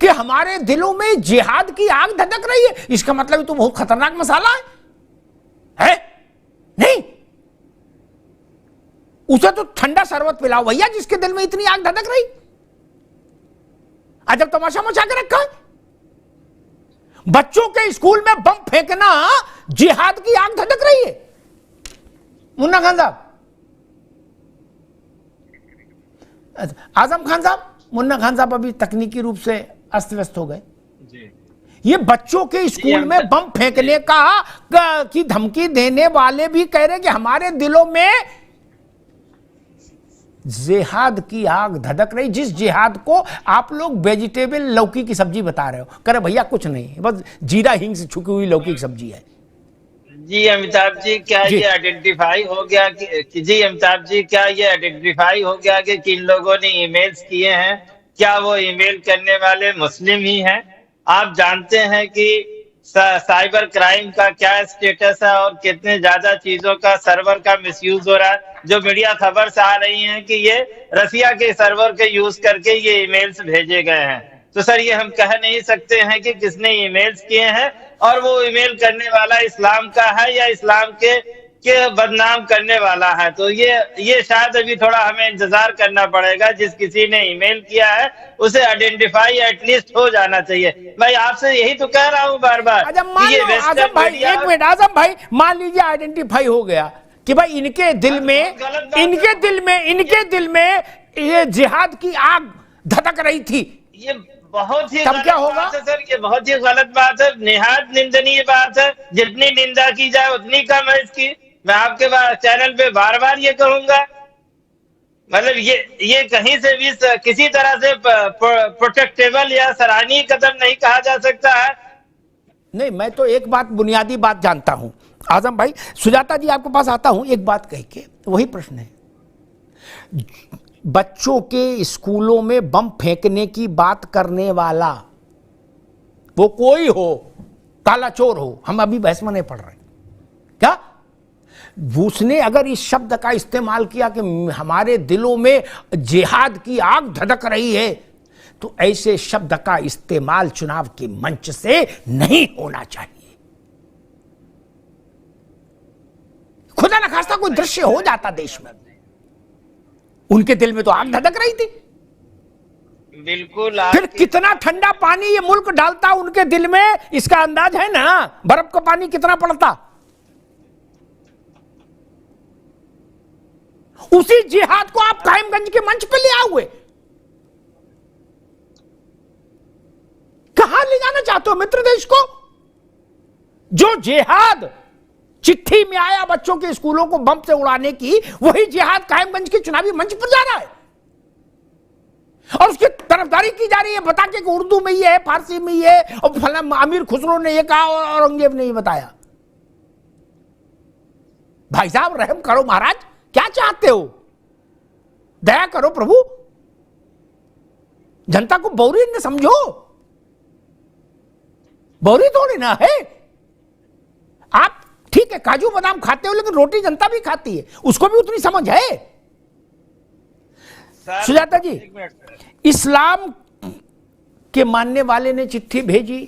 कि हमारे दिलों में जिहाद की आग धधक रही है। इसका मतलब ये तो बहुत खतरनाक मसाला है? नहीं, उसे तो ठंडा शरबत पिलाओ भैया, जिसके दिल में इतनी आग धधक रही। अजब तमाशा मचा के रखा है। बच्चों के स्कूल में बम फेंकना जिहाद की आग धधक रही है। मुन्ना खान साहब, आजम खान साहब, मुन्ना खान साहब अभी तकनीकी रूप से अस्त व्यस्त हो गए। ये बच्चों के स्कूल में बम फेंकने की धमकी देने वाले भी कह रहे कि हमारे दिलों में जिहाद की आग धधक रही, जिस जिहाद को आप लोग वेजिटेबल लौकी की सब्जी बता रहे हो। करे भैया कुछ नहीं, बस जीरा हिंग से छुकी हुई लौकी की सब्जी है। जी अमिताभ जी, क्या ये आइडेंटिफाई हो गया कि जी अमिताभ जी, क्या ये आइडेंटिफाई हो गया कि किन लोगों ने ईमेल्स किए हैं? क्या वो ईमेल करने वाले मुस्लिम ही हैं? आप जानते हैं कि साइबर क्राइम का क्या स्टेटस है और कितने ज्यादा चीजों का सर्वर का मिसयूज हो रहा है। जो मीडिया खबर से आ रही है कि ये रसिया के सर्वर के यूज करके ये ईमेल्स भेजे गए हैं। तो सर, ये हम कह नहीं सकते हैं कि किसने ईमेल्स किए हैं, और वो ईमेल करने वाला इस्लाम का है या इस्लाम के बदनाम करने वाला है। तो ये शायद अभी थोड़ा हमें इंतजार करना पड़ेगा। जिस किसी ने ईमेल किया है उसे आइडेंटिफाई एटलीस्ट हो जाना चाहिए। भाई आपसे यही तो कह रहा हूँ बार बार। आजम भाई, एक मिनट आजम भाई, मान लीजिए आइडेंटिफाई हो गया कि भाई इनके दिल में ये जिहाद की आग धधक रही थी, ये बहुत ही तब क्या होगा सर? ये बहुत ही गलत बात है, निहायत निंदनीय बात है। जितनी निंदा की जाए उतनी कम है इसकी। मैं आपके चैनल पे बार बार ये कहूंगा। मतलब ये कहीं से भी किसी तरह से प्रोटेक्टेबल या सराहनीय कदम नहीं कहा जा सकता है। नहीं, मैं तो एक बात, बुनियादी बात जानता हूं आजम भाई। सुजाता जी, आपके पास आता हूं एक बात कह के, वही प्रश्न है। बच्चों के स्कूलों में बम फेंकने की बात करने वाला वो कोई हो, काला चोर हो, हम अभी बहस में नहीं पढ़ रहे। क्या उसने अगर इस शब्द का इस्तेमाल किया कि हमारे दिलों में जिहाद की आग धधक रही है, तो ऐसे शब्द का इस्तेमाल चुनाव के मंच से नहीं होना चाहिए। खुदा न खास्ता कोई दृश्य हो जाता देश में, उनके दिल में तो आग धधक रही थी। बिल्कुल। फिर कितना ठंडा पानी ये मुल्क डालता उनके दिल में, इसका अंदाज है ना। बर्फ का पानी कितना पड़ता। उसी जिहाद को आप कायमगंज के मंच पे ले आओगे। कहां ले जाना चाहते हो मित्र देश को? जो जिहाद चिट्ठी में आया बच्चों के स्कूलों को बम से उड़ाने की, वही जिहाद कायमगंज के चुनावी मंच पर जा रहा है। और उसकी तरफदारी की जा रही है बता के कि उर्दू में ये है, फारसी में ये है, और फला अमीर खुसरो ने ये कहा और औरंगजेब ने ये बताया। भाई साहब रहम करो महाराज, क्या चाहते हो? दया करो प्रभु, जनता को बौरी न समझो, बौरी थोड़ी ना है। आप ठीक है काजू बादाम खाते हो, लेकिन रोटी जनता भी खाती है, उसको भी उतनी समझ है। सुजाता जी, इस्लाम के मानने वाले ने चिट्ठी भेजी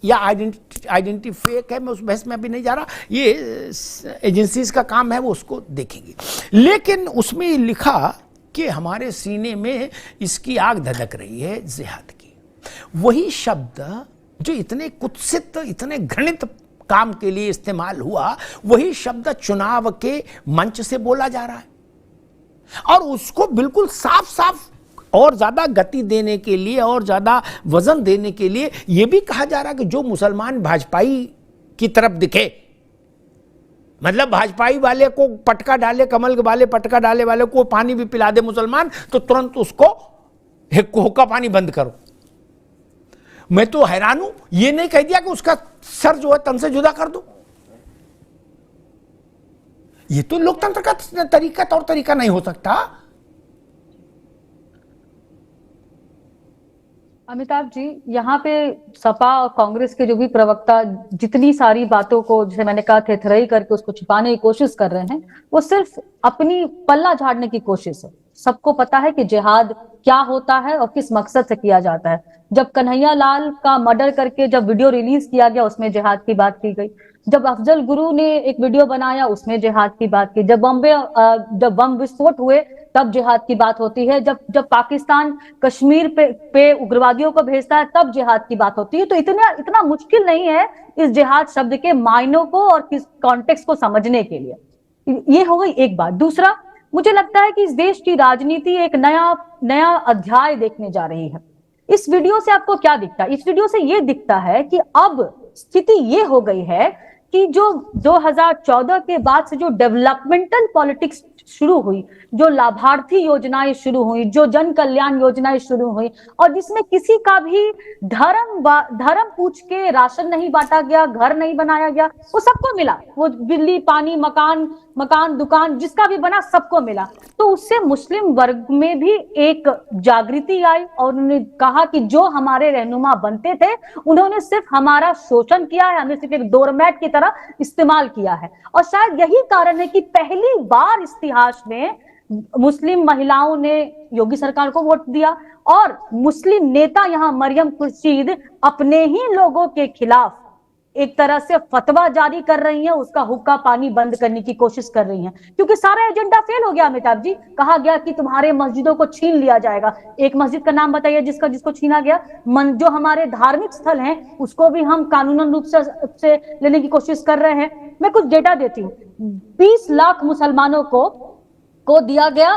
या आइडेंटिटी फेक है, मैं उस बहस में अभी नहीं जा रहा, ये एजेंसीज का काम है, वो उसको देखेंगे। लेकिन उसमें लिखा कि हमारे सीने में इसकी आग धधक रही है जिहाद की। वही शब्द जो इतने कुत्सित, इतने घृणित काम के लिए इस्तेमाल हुआ, वही शब्द चुनाव के मंच से बोला जा रहा है, और उसको बिल्कुल साफ साफ और ज्यादा गति देने के लिए और ज्यादा वजन देने के लिए यह भी कहा जा रहा है कि जो मुसलमान भाजपाई की तरफ दिखे, मतलब भाजपाई वाले को पटका डाले, कमल वाले पटका डाले वाले को पानी भी पिला दे मुसलमान, तो तुरंत उसको हुक्का पानी बंद करो। मैं तो हैरान हूं, ये नहीं कह दिया कि उसका सर जो है तन से जुदा कर दो। ये तो लोकतंत्र का तरीका, तौर तरीका नहीं हो सकता। अमिताभ जी, यहाँ पे सपा और कांग्रेस के जो भी प्रवक्ता जितनी सारी बातों को, जैसे मैंने कहा, थेथराई करके उसको छिपाने की कोशिश कर रहे हैं, वो सिर्फ अपनी पल्ला झाड़ने की कोशिश है। सबको पता है कि जिहाद क्या होता है और किस मकसद से किया जाता है। जब कन्हैया लाल का मर्डर करके जब वीडियो रिलीज किया गया, उसमें जिहाद की बात की गई। जब अफजल गुरु ने एक वीडियो बनाया, उसमें जिहाद की बात की। जब बम विस्फोट हुए, तब जिहाद की बात होती है। जब पाकिस्तान कश्मीर पे उग्रवादियों को भेजता है, तब जिहाद की बात होती है। तो इतना मुश्किल नहीं है इस जिहाद शब्द के मायनों को और किस कॉन्टेक्स्ट को समझने के लिए। ये हो गई एक बात। दूसरा, मुझे लगता है कि इस देश की राजनीति एक नया अध्याय देखने जा रही है। इस वीडियो से आपको क्या दिखता है? इस वीडियो से ये दिखता है कि अब स्थिति ये हो गई है कि जो 2014 के बाद से जो डेवलपमेंटल पॉलिटिक्स शुरू हुई, जो लाभार्थी योजनाएं शुरू हुई, जो जन कल्याण योजनाएं शुरू हुई, और जिसमें किसी का भी धर्म पूछ के राशन नहीं बांटा गया, घर नहीं बनाया गया, वो सबको मिला। वो बिजली, पानी, मकान, दुकान, जिसका भी बना सबको मिला। तो उससे मुस्लिम वर्ग में भी एक जागृति आई और उन्होंने कहा कि जो हमारे रहनुमा बनते थे, उन्होंने सिर्फ हमारा शोषण किया है, हमें सिर्फ एक डोरमैट की तरह इस्तेमाल किया है। और शायद यही कारण है कि पहली बार इतिहास में मुस्लिम महिलाओं ने योगी सरकार को वोट दिया, और मुस्लिम नेता यहाँ मरियम खुर्शीद अपने ही लोगों के खिलाफ एक तरह से फतवा जारी कर रही हैं, उसका हुक्का पानी बंद करने की कोशिश कर रही हैं, क्योंकि सारा एजेंडा फेल हो गया। अमिताभ जी, कहा गया कि तुम्हारे मस्जिदों को छीन लिया जाएगा। एक मस्जिद का नाम बताइए जिसको छीना गया? जो हमारे धार्मिक स्थल हैं, उसको भी हम कानूनन रूप से लेने की कोशिश कर रहे हैं। मैं कुछ डेटा देती हूँ। 20 लाख मुसलमानों को दिया गया,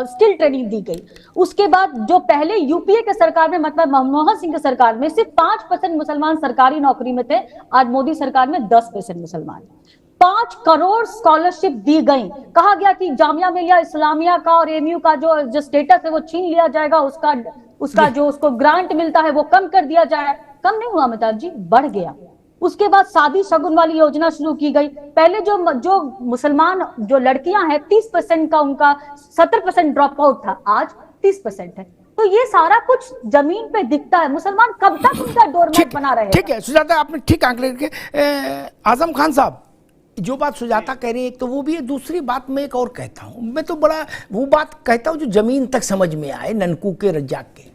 स्किल ट्रेनिंग दी गई। उसके बाद जो पहले यूपीए के सरकार में, मतलब मनमोहन सिंह के सरकार में, सिर्फ 5% मुसलमान सरकारी नौकरी में थे। आज मोदी सरकार में 10% मुसलमान। 5 करोड़ स्कॉलरशिप दी गई। कहा गया कि जामिया मिलिया इस्लामिया का और एमयू का जो स्टेटस है वो छीन लिया जाएगा, उसका जो उसको ग्रांट मिलता है वो कम कर दिया जाए। कम नहीं हुआ अमिताभ जी, बढ़ गया। उसके बाद शादी शगुन वाली योजना शुरू की गई। पहले जो मुसलमान जो लड़कियां हैं, 30% का उनका 70% ड्रॉप आउट था, आज 30% है। तो ये सारा कुछ जमीन पे दिखता है। मुसलमान कब तक उनका डोरमैट बना रहे? ठीक है सुजाता, आपने ठीक आंकड़े के। आजम खान साहब, जो बात सुजाता कह रही है, तो वो भी है। दूसरी बात मैं एक और कहता हूं, मैं तो बड़ा वो बात कहता हूं जो जमीन तक समझ में आए, ननकू के रज्जाक के।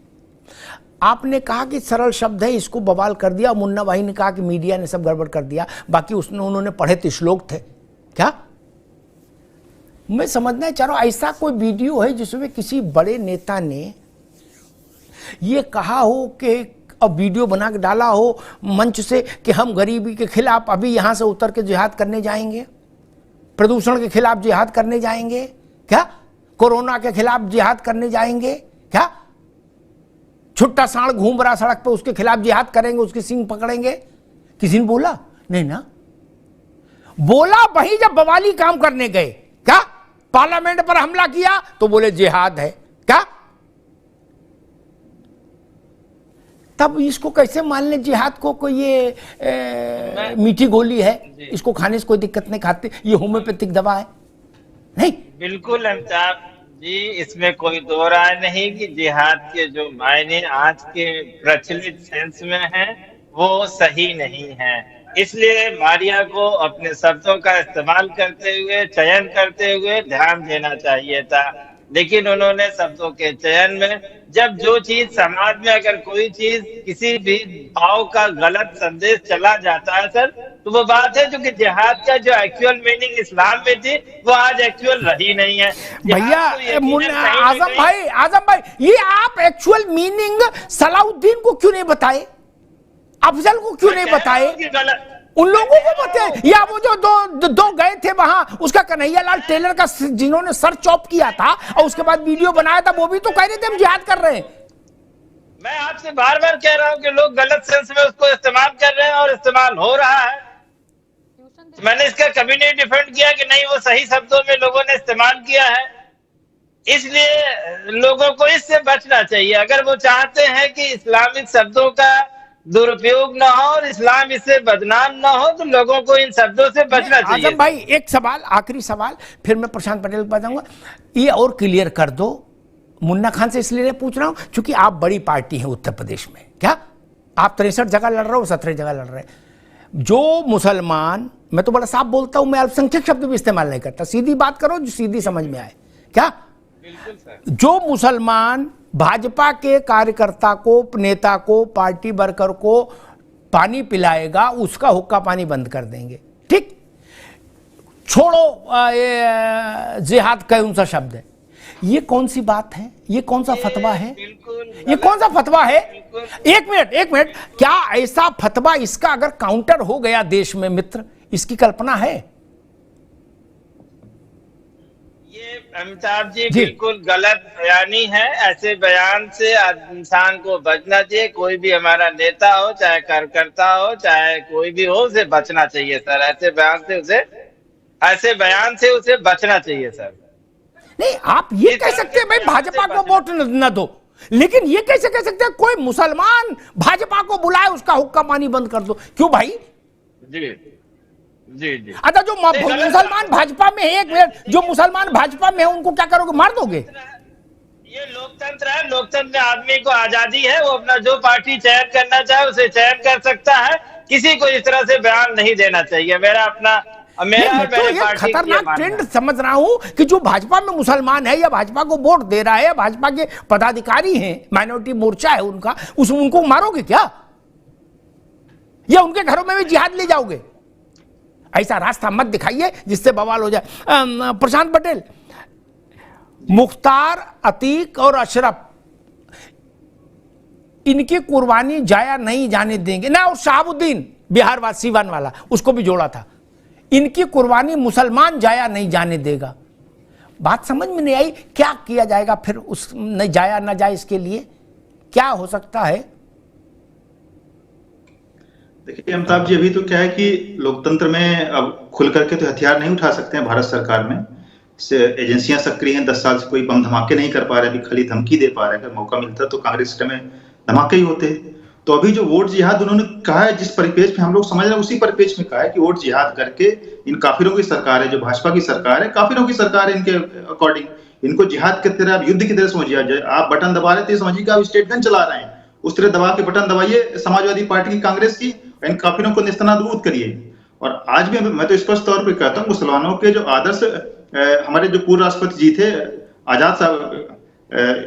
आपने कहा कि सरल शब्द है, इसको बवाल कर दिया। मुन्ना भाई ने कहा कि मीडिया ने सब गड़बड़ कर दिया, बाकी उन्होंने पढ़े तो श्लोक थे क्या? मैं समझना चाह रहा हूं, ऐसा कोई वीडियो है जिसमें किसी बड़े नेता ने ये कहा हो कि, अब वीडियो बना के डाला हो मंच से कि हम गरीबी के खिलाफ अभी यहां से उतर के जिहाद करने जाएंगे, प्रदूषण के खिलाफ जिहाद करने जाएंगे क्या, कोरोना के खिलाफ जिहाद करने जाएंगे क्या, छुट्टा सांड घूम रहा सड़क पे उसके खिलाफ जिहाद करेंगे, उसकी सींग पकड़ेंगे? किसी ने बोला? नहीं ना। बोला वही जब बवाली काम करने गए, क्या पार्लियामेंट पर हमला किया तो बोले जिहाद है क्या? तब इसको कैसे मान ले जिहाद को कोई ये मीठी गोली है, इसको खाने से कोई दिक्कत नहीं, खाते ये होम्योपैथिक दवा है नहीं। बिल्कुल अमिताभ जी, इसमें कोई दो राय नहीं कि जिहाद के जो मायने आज के प्रचलित सेंस में हैं वो सही नहीं है। इसलिए मारिया को अपने शब्दों का इस्तेमाल करते हुए, चयन करते हुए ध्यान देना चाहिए था, लेकिन उन्होंने शब्दों के चयन में जब जो चीज समाज में अगर कोई चीज किसी भी भाव का गलत संदेश चला जाता है सर, तो वो बात है जो कि जिहाद का जो एक्चुअल मीनिंग इस्लाम में थी वो आज एक्चुअल रही नहीं है। भैया आजम भाई ये आप एक्चुअल मीनिंग सलाउद्दीन को क्यों नहीं बताए, अफजल को क्यों नहीं बताए, उन लोगों को बताए, या वो जो दो गए थे वहां, उसका कन्हैयालाल टेलर का जिन्होंने सर चॉप किया था और उसके बाद वीडियो बनाया था, वो भी तो कह रहे थे हम जिहाद कर रहे हैं। मैं आपसे बार बार कह रहा हूं कि लोग गलत सेंस में उसको इस्तेमाल कर रहे हैं और इस्तेमाल हो रहा है। मैंने इसका कभी नहीं डिफेंड किया कि नहीं वो सही शब्दों में लोगों ने इस्तेमाल किया है, इसलिए लोगों को इससे बचना चाहिए। अगर वो चाहते हैं कि इस्लामिक शब्दों का दुरुपयोग ना हो और इस्लाम इससे बदनाम ना हो, तो लोगों को इन शब्दों से बचना चाहिए। आजम भाई एक सवाल, आखिरी सवाल, फिर मैं प्रशांत पटेल के पास जाऊंगा, ये और क्लियर कर दो। मुन्ना खान से इसलिए पूछ रहा हूं क्योंकि आप बड़ी पार्टी है उत्तर प्रदेश में, क्या आप 63 जगह लड़ रहे हो, 17 जगह लड़ रहे हैं। जो मुसलमान, मैं तो बड़ा साफ बोलता हूं, मैं अल्पसंख्यक शब्द भी इस्तेमाल नहीं करता, सीधी बात करो जो सीधी समझ में आए, क्या बिल्कुल सर। जो मुसलमान भाजपा के कार्यकर्ता को, नेता को, पार्टी वर्कर को पानी पिलाएगा, उसका हुक्का पानी बंद कर देंगे, ठीक। छोड़ो ये जिहाद कौन सा शब्द है, ये कौन सी बात है, ये कौन सा फतवा है, ये कौन सा फतवा है। एक मिनट, क्या ऐसा फतवा, इसका अगर काउंटर हो गया देश में मित्र, इसकी कल्पना है? अमिताभ जी बिल्कुल गलत बयानी है। ऐसे बयान से इंसान को बचना चाहिए। कोई भी हमारा नेता हो, चाहे कार्यकर्ता हो, चाहे कोई भी हो, उसे बचना चाहिए सर। ऐसे बयान से उसे बचना चाहिए सर। नहीं, आप ये कह सकते हैं भाई भाजपा को वोट न दो, लेकिन ये कैसे कह सकते हैं कोई मुसलमान भाजपा को बुलाए उसका हुक्का पानी बंद कर दो? क्यों भाई? जी जी जी। अच्छा, जो मुसलमान भाजपा में है, एक मिनट, जो मुसलमान भाजपा में है उनको क्या करोगे, मार दोगे? ये लोकतंत्र है, लोकतंत्र में आदमी को आजादी है, वो अपना जो पार्टी चयन करना चाहे उसे चयन कर सकता है। किसी को इस तरह से बयान नहीं देना चाहिए। मेरा तो ये खतरनाक ट्रेंड समझ रहा हूं कि जो भाजपा में मुसलमान है या भाजपा को वोट दे रहा है, भाजपा के पदाधिकारी हैं, माइनॉरिटी मोर्चा है उनका, उनको मारोगे क्या, या उनके घरों में भी जिहाद ले जाओगे? ऐसा रास्ता मत दिखाइए जिससे बवाल हो जाए। प्रशांत पटेल, मुख्तार, अतीक और अशरफ, इनकी कुर्बानी जाया नहीं जाने देंगे ना। और शहाबुद्दीन बिहार वाला, सीवान वाला, उसको भी जोड़ा था, इनकी कुर्बानी मुसलमान जाया नहीं जाने देगा। बात समझ में नहीं आई, क्या किया जाएगा फिर उस न जाया ना जाए, इसके लिए क्या हो सकता है? देखिए अमिताभ जी, अभी तो क्या है कि लोकतंत्र में अब खुल करके तो हथियार नहीं उठा सकते हैं भारत सरकार में। एजेंसियां सक्रिय हैं, 10 साल से कोई बम धमाके नहीं कर पा रहे, अभी खाली धमकी दे पा रहे हैं। अगर मौका मिलता तो कांग्रेस में धमाके ही होते। तो अभी जो वोट जिहाद उन्होंने कहा है, जिस परिपेक्ष में हम लोग समझ रहे हैं उसी परिपेक्ष में कहा है कि वोट जिहाद करके इन काफिरों की सरकार है, जो भाजपा की सरकार है, काफिरों की सरकार है, इनके अकॉर्डिंग इनको जिहाद की तरह, युद्ध की तरह समझिए। आप बटन दबा रहे थे, समझिए कि आप स्टेट गन चला रहे हैं, उस तरह दबा के बटन दबाइए समाजवादी पार्टी की, कांग्रेस की, इन काफिरों को निस्तनाबूद करिए। और आज भी मैं तो स्पष्ट तौर पे कहता हूँ, मुसलमानों के जो आदर्श हमारे जो पूर्व राष्ट्रपति जी थे, आजाद साहब,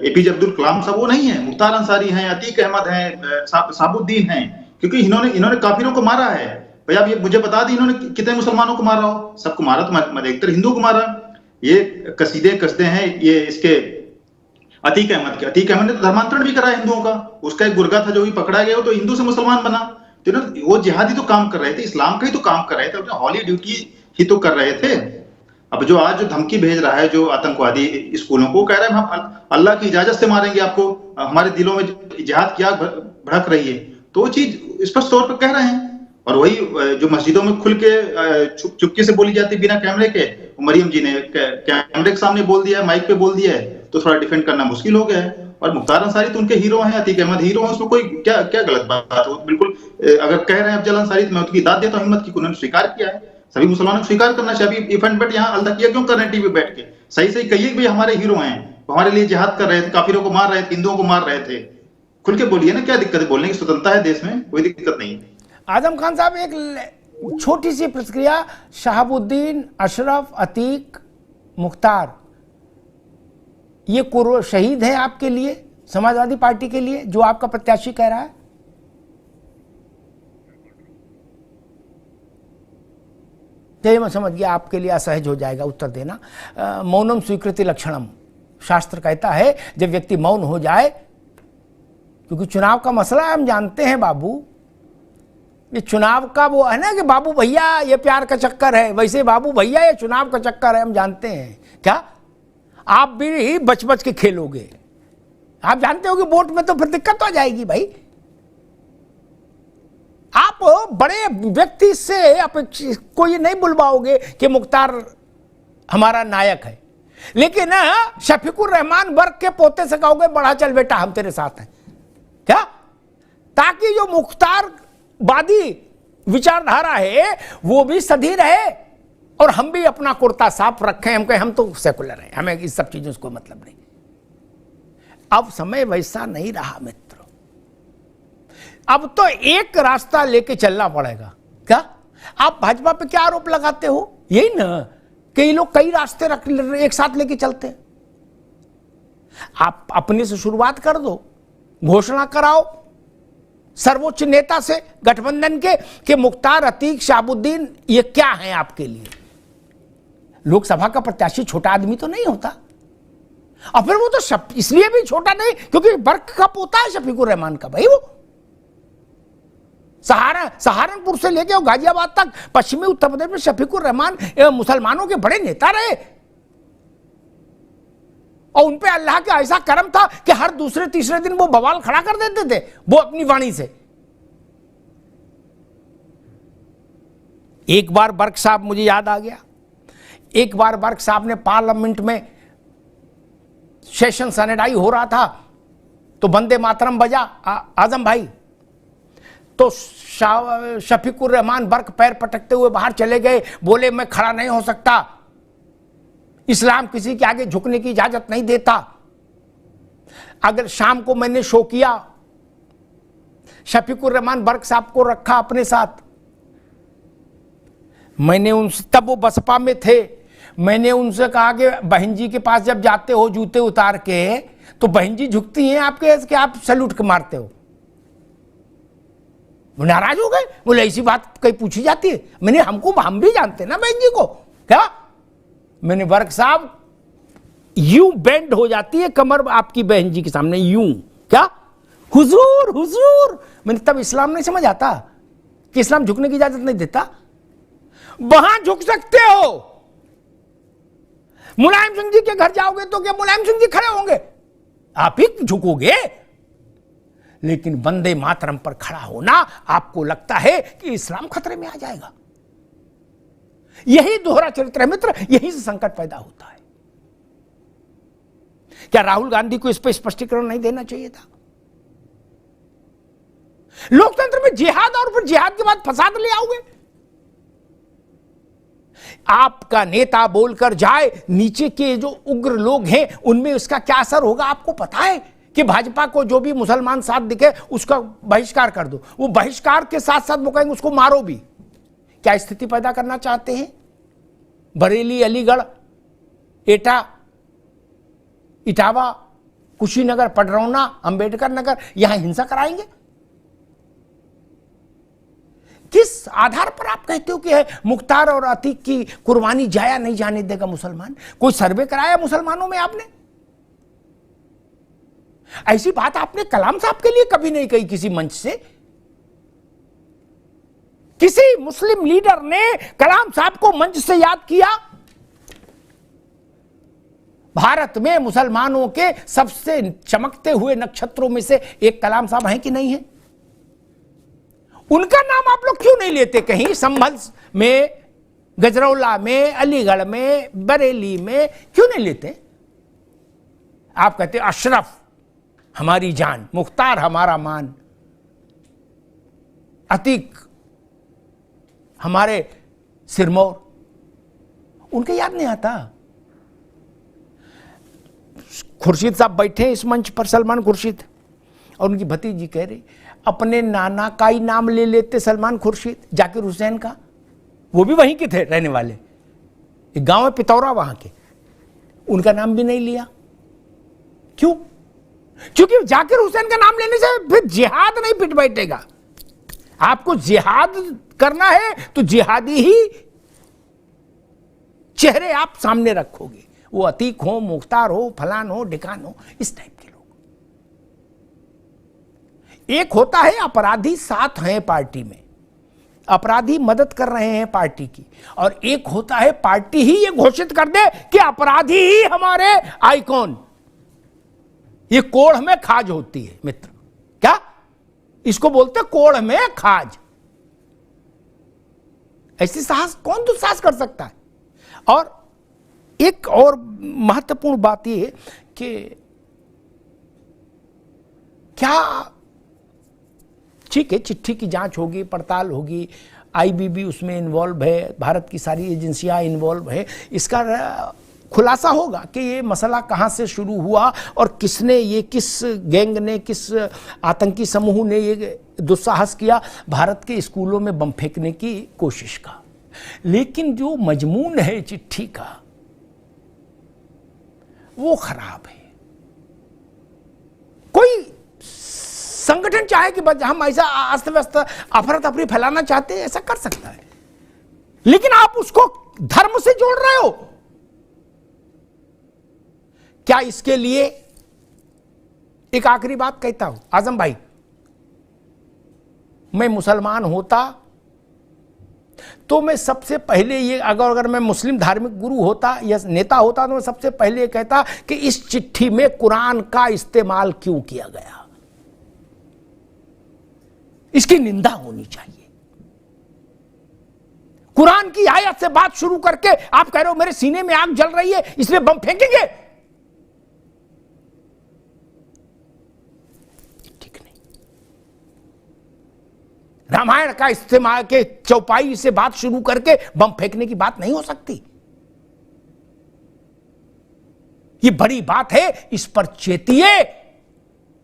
एपीजे अब्दुल कलाम साहब, वो नहीं है, मुख्तार अंसारी हैं, अतीक अहमद हैं, शहाबुद्दीन हैं, क्योंकि इन्होंने काफिरों को मारा है। भाई आप ये मुझे बता दी इन्होंने कितने मुसलमानों को मारा हो? सबको मारा तो मैं अधिकतर हिंदू को मारा। ये कसीदे कसदे हैं ये इसके अतीक अहमद ने तो धर्मांतरण भी करा हिंदुओं का। उसका एक गुर्गा था जो भी पकड़ा गया, वो तो हिंदू से मुसलमान बना। तो वो जिहादी तो काम कर रहे थे, इस्लाम का ही तो काम कर रहे थे, अपने हॉली ड्यूटी ही तो कर रहे थे। अब जो आज जो धमकी भेज रहा है जो आतंकवादी स्कूलों को, कह रहे हैं हम अल्लाह की इजाजत से मारेंगे आपको, हमारे दिलों में जिहाद की आग भड़क रही है, तो वो चीज स्पष्ट तौर पर कह रहे हैं। और वही जो मस्जिदों में खुल के चुपके से बोली जाती बिना कैमरे के, मरियम जी ने कैमरे के सामने बोल दिया है, माइक पे बोल दिया है, तो थोड़ा डिफेंड करना मुश्किल हो गया है। और मुख्तार अंसारी तो उनके हीरो हैं, अतीक अहमद हीरो हैं, उसमें कोई क्या क्या गलत बात है? बिल्कुल अगर कह रहे हैं अफजल अंसारी तो मैं उनकी दाद देता हूं, हिम्मत की, उन्होंने स्वीकार किया है, सभी मुसलमानों को स्वीकार करना चाहिए। इफेंट बट यहाँ अलतकिया क्यों कर रहे हैं टीवी बैठ के? सही सही कहिए कि भाई हमारे हीरो हैं, हमारे लिए जिहाद कर रहे थे, काफिरों को मार रहे थे, हिंदुओं को मार रहे थे, खुल के बोलिए ना, क्या दिक्कत है? बोलने की स्वतंत्रता है देश में, कोई दिक्कत नहीं है। आजम खान साहब, एक छोटी सी प्रतिक्रिया, शहाबुद्दीन, अशरफ, अतीक, मुख्तार, ये शहीद हैं आपके लिए, समाजवादी पार्टी के लिए, जो आपका प्रत्याशी कह रहा है? चलिए मैं समझ गया, आपके लिए असहज हो जाएगा उत्तर देना। मौनम स्वीकृति लक्षणम, शास्त्र कहता है जब व्यक्ति मौन हो जाए, क्योंकि चुनाव का मसला है, हम जानते हैं बाबू, ये चुनाव का वो है ना कि बाबू भैया ये प्यार का चक्कर है, वैसे बाबू भैया ये चुनाव का चक्कर है, हम जानते हैं। क्या आप भी बच बच के खेलोगे? आप जानते हो कि वोट में तो फिर दिक्कत हो जाएगी भाई। आप बड़े व्यक्ति से अपेक्षित को ये नहीं बुलवाओगे कि मुख्तार हमारा नायक है, लेकिन शफीकुर रहमान वर्ग के पोते से कहोगे बढ़ा चल बेटा हम तेरे साथ हैं, क्या? ताकि जो मुख्तार वादी विचारधारा है वो भी सधी रहे और हम भी अपना कुर्ता साफ रखें। हम कहें हम तो सेकुलर हैं, हमें इस सब चीजों से कोई मतलब नहीं। अब समय वैसा नहीं रहा मित्र, अब तो एक रास्ता लेके चलना पड़ेगा। क्या आप भाजपा पे क्या आरोप लगाते हो? यही ना, कई लोग कई रास्ते एक साथ लेके चलते हैं। आप अपने से शुरुआत कर दो, घोषणा कराओ सर्वोच्च नेता से गठबंधन के कि मुख्तार, अतीक, शहाबुद्दीन ये क्या हैं आपके लिए। लोकसभा का प्रत्याशी छोटा आदमी तो नहीं होता, और फिर वो तो इसलिए भी छोटा नहीं क्योंकि बर्क का पोता है शफीकुर रहमान का भाई। वो सहारनपुर से लेके गाजियाबाद तक पश्चिमी उत्तर प्रदेश में शफीकुर रहमान मुसलमानों के बड़े नेता रहे, और उनपे अल्लाह का ऐसा करम था कि हर दूसरे तीसरे दिन वो बवाल खड़ा कर देते थे वो अपनी वाणी से। एक बार बर्क साहब, मुझे याद आ गया, एक बार बर्क साहब ने पार्लियामेंट में सेशन सैनिटाई हो रहा था तो वंदे मातरम बजा आजम भाई, तो शफीकुर रहमान बर्क पैर पटकते हुए बाहर चले गए, बोले मैं खड़ा नहीं हो सकता, इस्लाम किसी के आगे झुकने की इजाजत नहीं देता। अगर शाम को मैंने शो किया, शफीकुर रहमान बर्क साहब को रखा अपने साथ, मैंने उनसे, तब वो बसपा में थे, मैंने उनसे कहा कि बहन जी के पास जब जाते हो जूते उतार के तो बहन जी झुकती हैं आपके कि आप सैल्यूट के मारते हो? वो नाराज हो गए, बोले ऐसी बात कहीं पूछी जाती है? मैंने हम भी जानते ना बहन जी को। क्या मैंने, वर्क साहब यूं बेंड हो जाती है कमर आपकी बहन जी के सामने, यूं। क्या हुजूर हुजूर, मैंने तब इस्लाम नहीं समझ आता कि इस्लाम झुकने की इजाजत नहीं देता। वहां झुक सकते हो, मुलायम सिंह जी के घर जाओगे तो क्या मुलायम सिंह जी खड़े होंगे? आप ही झुकोगे, लेकिन वंदे मातरम पर खड़ा होना आपको लगता है कि इस्लाम खतरे में आ जाएगा। यही दोहरा चरित्र है मित्र, यही से संकट पैदा होता है। क्या राहुल गांधी को इस पर स्पष्टीकरण नहीं देना चाहिए था? लोकतंत्र में जिहाद और फिर जिहाद के बाद फसाद ले आओगे? आपका नेता बोलकर जाए, नीचे के जो उग्र लोग हैं उनमें उसका क्या असर होगा आपको पता है? कि भाजपा को जो भी मुसलमान साथ दिखे उसका बहिष्कार कर दो, वो बहिष्कार के साथ साथ वो कहेंगे उसको मारो भी। क्या स्थिति पैदा करना चाहते हैं? बरेली, अलीगढ़, एटा, इटावा, कुशीनगर, पडरौना, अंबेडकर नगर, यहां हिंसा कराएंगे? किस आधार पर आप कहते हो कि है मुख्तार और अतीक की कुर्बानी जाया नहीं जाने देगा मुसलमान? कोई सर्वे कराया मुसलमानों में आपने? ऐसी बात आपने कलाम साहब के लिए कभी नहीं कही किसी मंच से। किसी मुस्लिम लीडर ने कलाम साहब को मंच से याद किया? भारत में मुसलमानों के सबसे चमकते हुए नक्षत्रों में से एक कलाम साहब हैं कि नहीं है? उनका नाम आप लोग क्यों नहीं लेते? कहीं संभल में, गजरौला में, अलीगढ़ में, बरेली में क्यों नहीं लेते? आप कहते अशरफ, हमारी जान, मुख्तार हमारा मान, अतीक हमारे सिरमौर, उनके याद नहीं आता। खुर्शीद साहब बैठे इस मंच पर, सलमान खुर्शीद, और उनकी भतीजी कह रही अपने नाना का ही नाम ले लेते सलमान खुर्शीद, जाकिर हुसैन का, वो भी वहीं के थे रहने वाले, एक गांव है पितौरा वहां के, उनका नाम भी नहीं लिया। क्यों? क्योंकि जाकिर हुसैन का नाम लेने से फिर जिहाद नहीं पिट बैठेगा। आपको जिहाद करना है तो जिहादी ही चेहरे आप सामने रखोगे, वो अतीक हो, मुख्तार हो, फलान हो, ढिकान हो, इस टाइप के लोग। एक होता है अपराधी साथ हैं पार्टी में, अपराधी मदद कर रहे हैं पार्टी की, और एक होता है पार्टी ही ये घोषित कर दे कि अपराधी ही हमारे आइकॉन। ये कोढ़ में खाज होती है मित्र, क्या इसको बोलते कोढ़ में खाज। ऐसी साहस कौन दुस्साहस कर सकता है? और एक और महत्वपूर्ण बात यह कि क्या ठीक है, चिट्ठी की जांच होगी, पड़ताल होगी, आईबीबी उसमें इन्वॉल्व है, भारत की सारी एजेंसियां इन्वॉल्व है, इसका खुलासा होगा कि ये मसला कहां से शुरू हुआ और किसने, ये किस गैंग ने, किस आतंकी समूह ने ये दुस्साहस किया भारत के स्कूलों में बम फेंकने की कोशिश का। लेकिन जो मजमून है चिट्ठी का वो खराब है। कोई संगठन चाहे कि हम ऐसा अस्त व्यस्त अफरा तफरी फैलाना चाहते हैं, ऐसा कर सकता है, लेकिन आप उसको धर्म से जोड़ रहे हो। क्या इसके लिए एक आखिरी बात कहता हूं, आजम भाई, मैं मुसलमान होता तो मैं सबसे पहले ये, अगर मैं मुस्लिम धार्मिक गुरु होता या नेता होता, तो मैं सबसे पहले ये कहता कि इस चिट्ठी में कुरान का इस्तेमाल क्यों किया गया, इसकी निंदा होनी चाहिए। कुरान की आयत से बात शुरू करके आप कह रहे हो मेरे सीने में आग जल रही है इसलिए बम फेंकेंगे, ठीक नहीं। रामायण का इस्तेमाल के चौपाई से बात शुरू करके बम फेंकने की बात नहीं हो सकती। ये बड़ी बात है, इस पर चेतिए।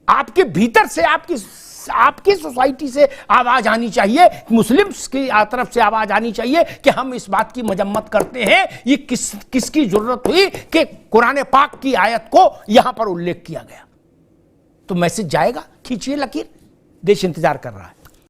आपके भीतर से, आपकी सोसाइटी से आवाज आनी चाहिए, मुस्लिम्स की तरफ से आवाज आनी चाहिए कि हम इस बात की मजम्मत करते हैं। ये किसकी जरूरत हुई कि कुरान पाक की आयत को यहां पर उल्लेख किया गया? तो मैसेज जाएगा, खींचिए लकीर, देश इंतजार कर रहा है।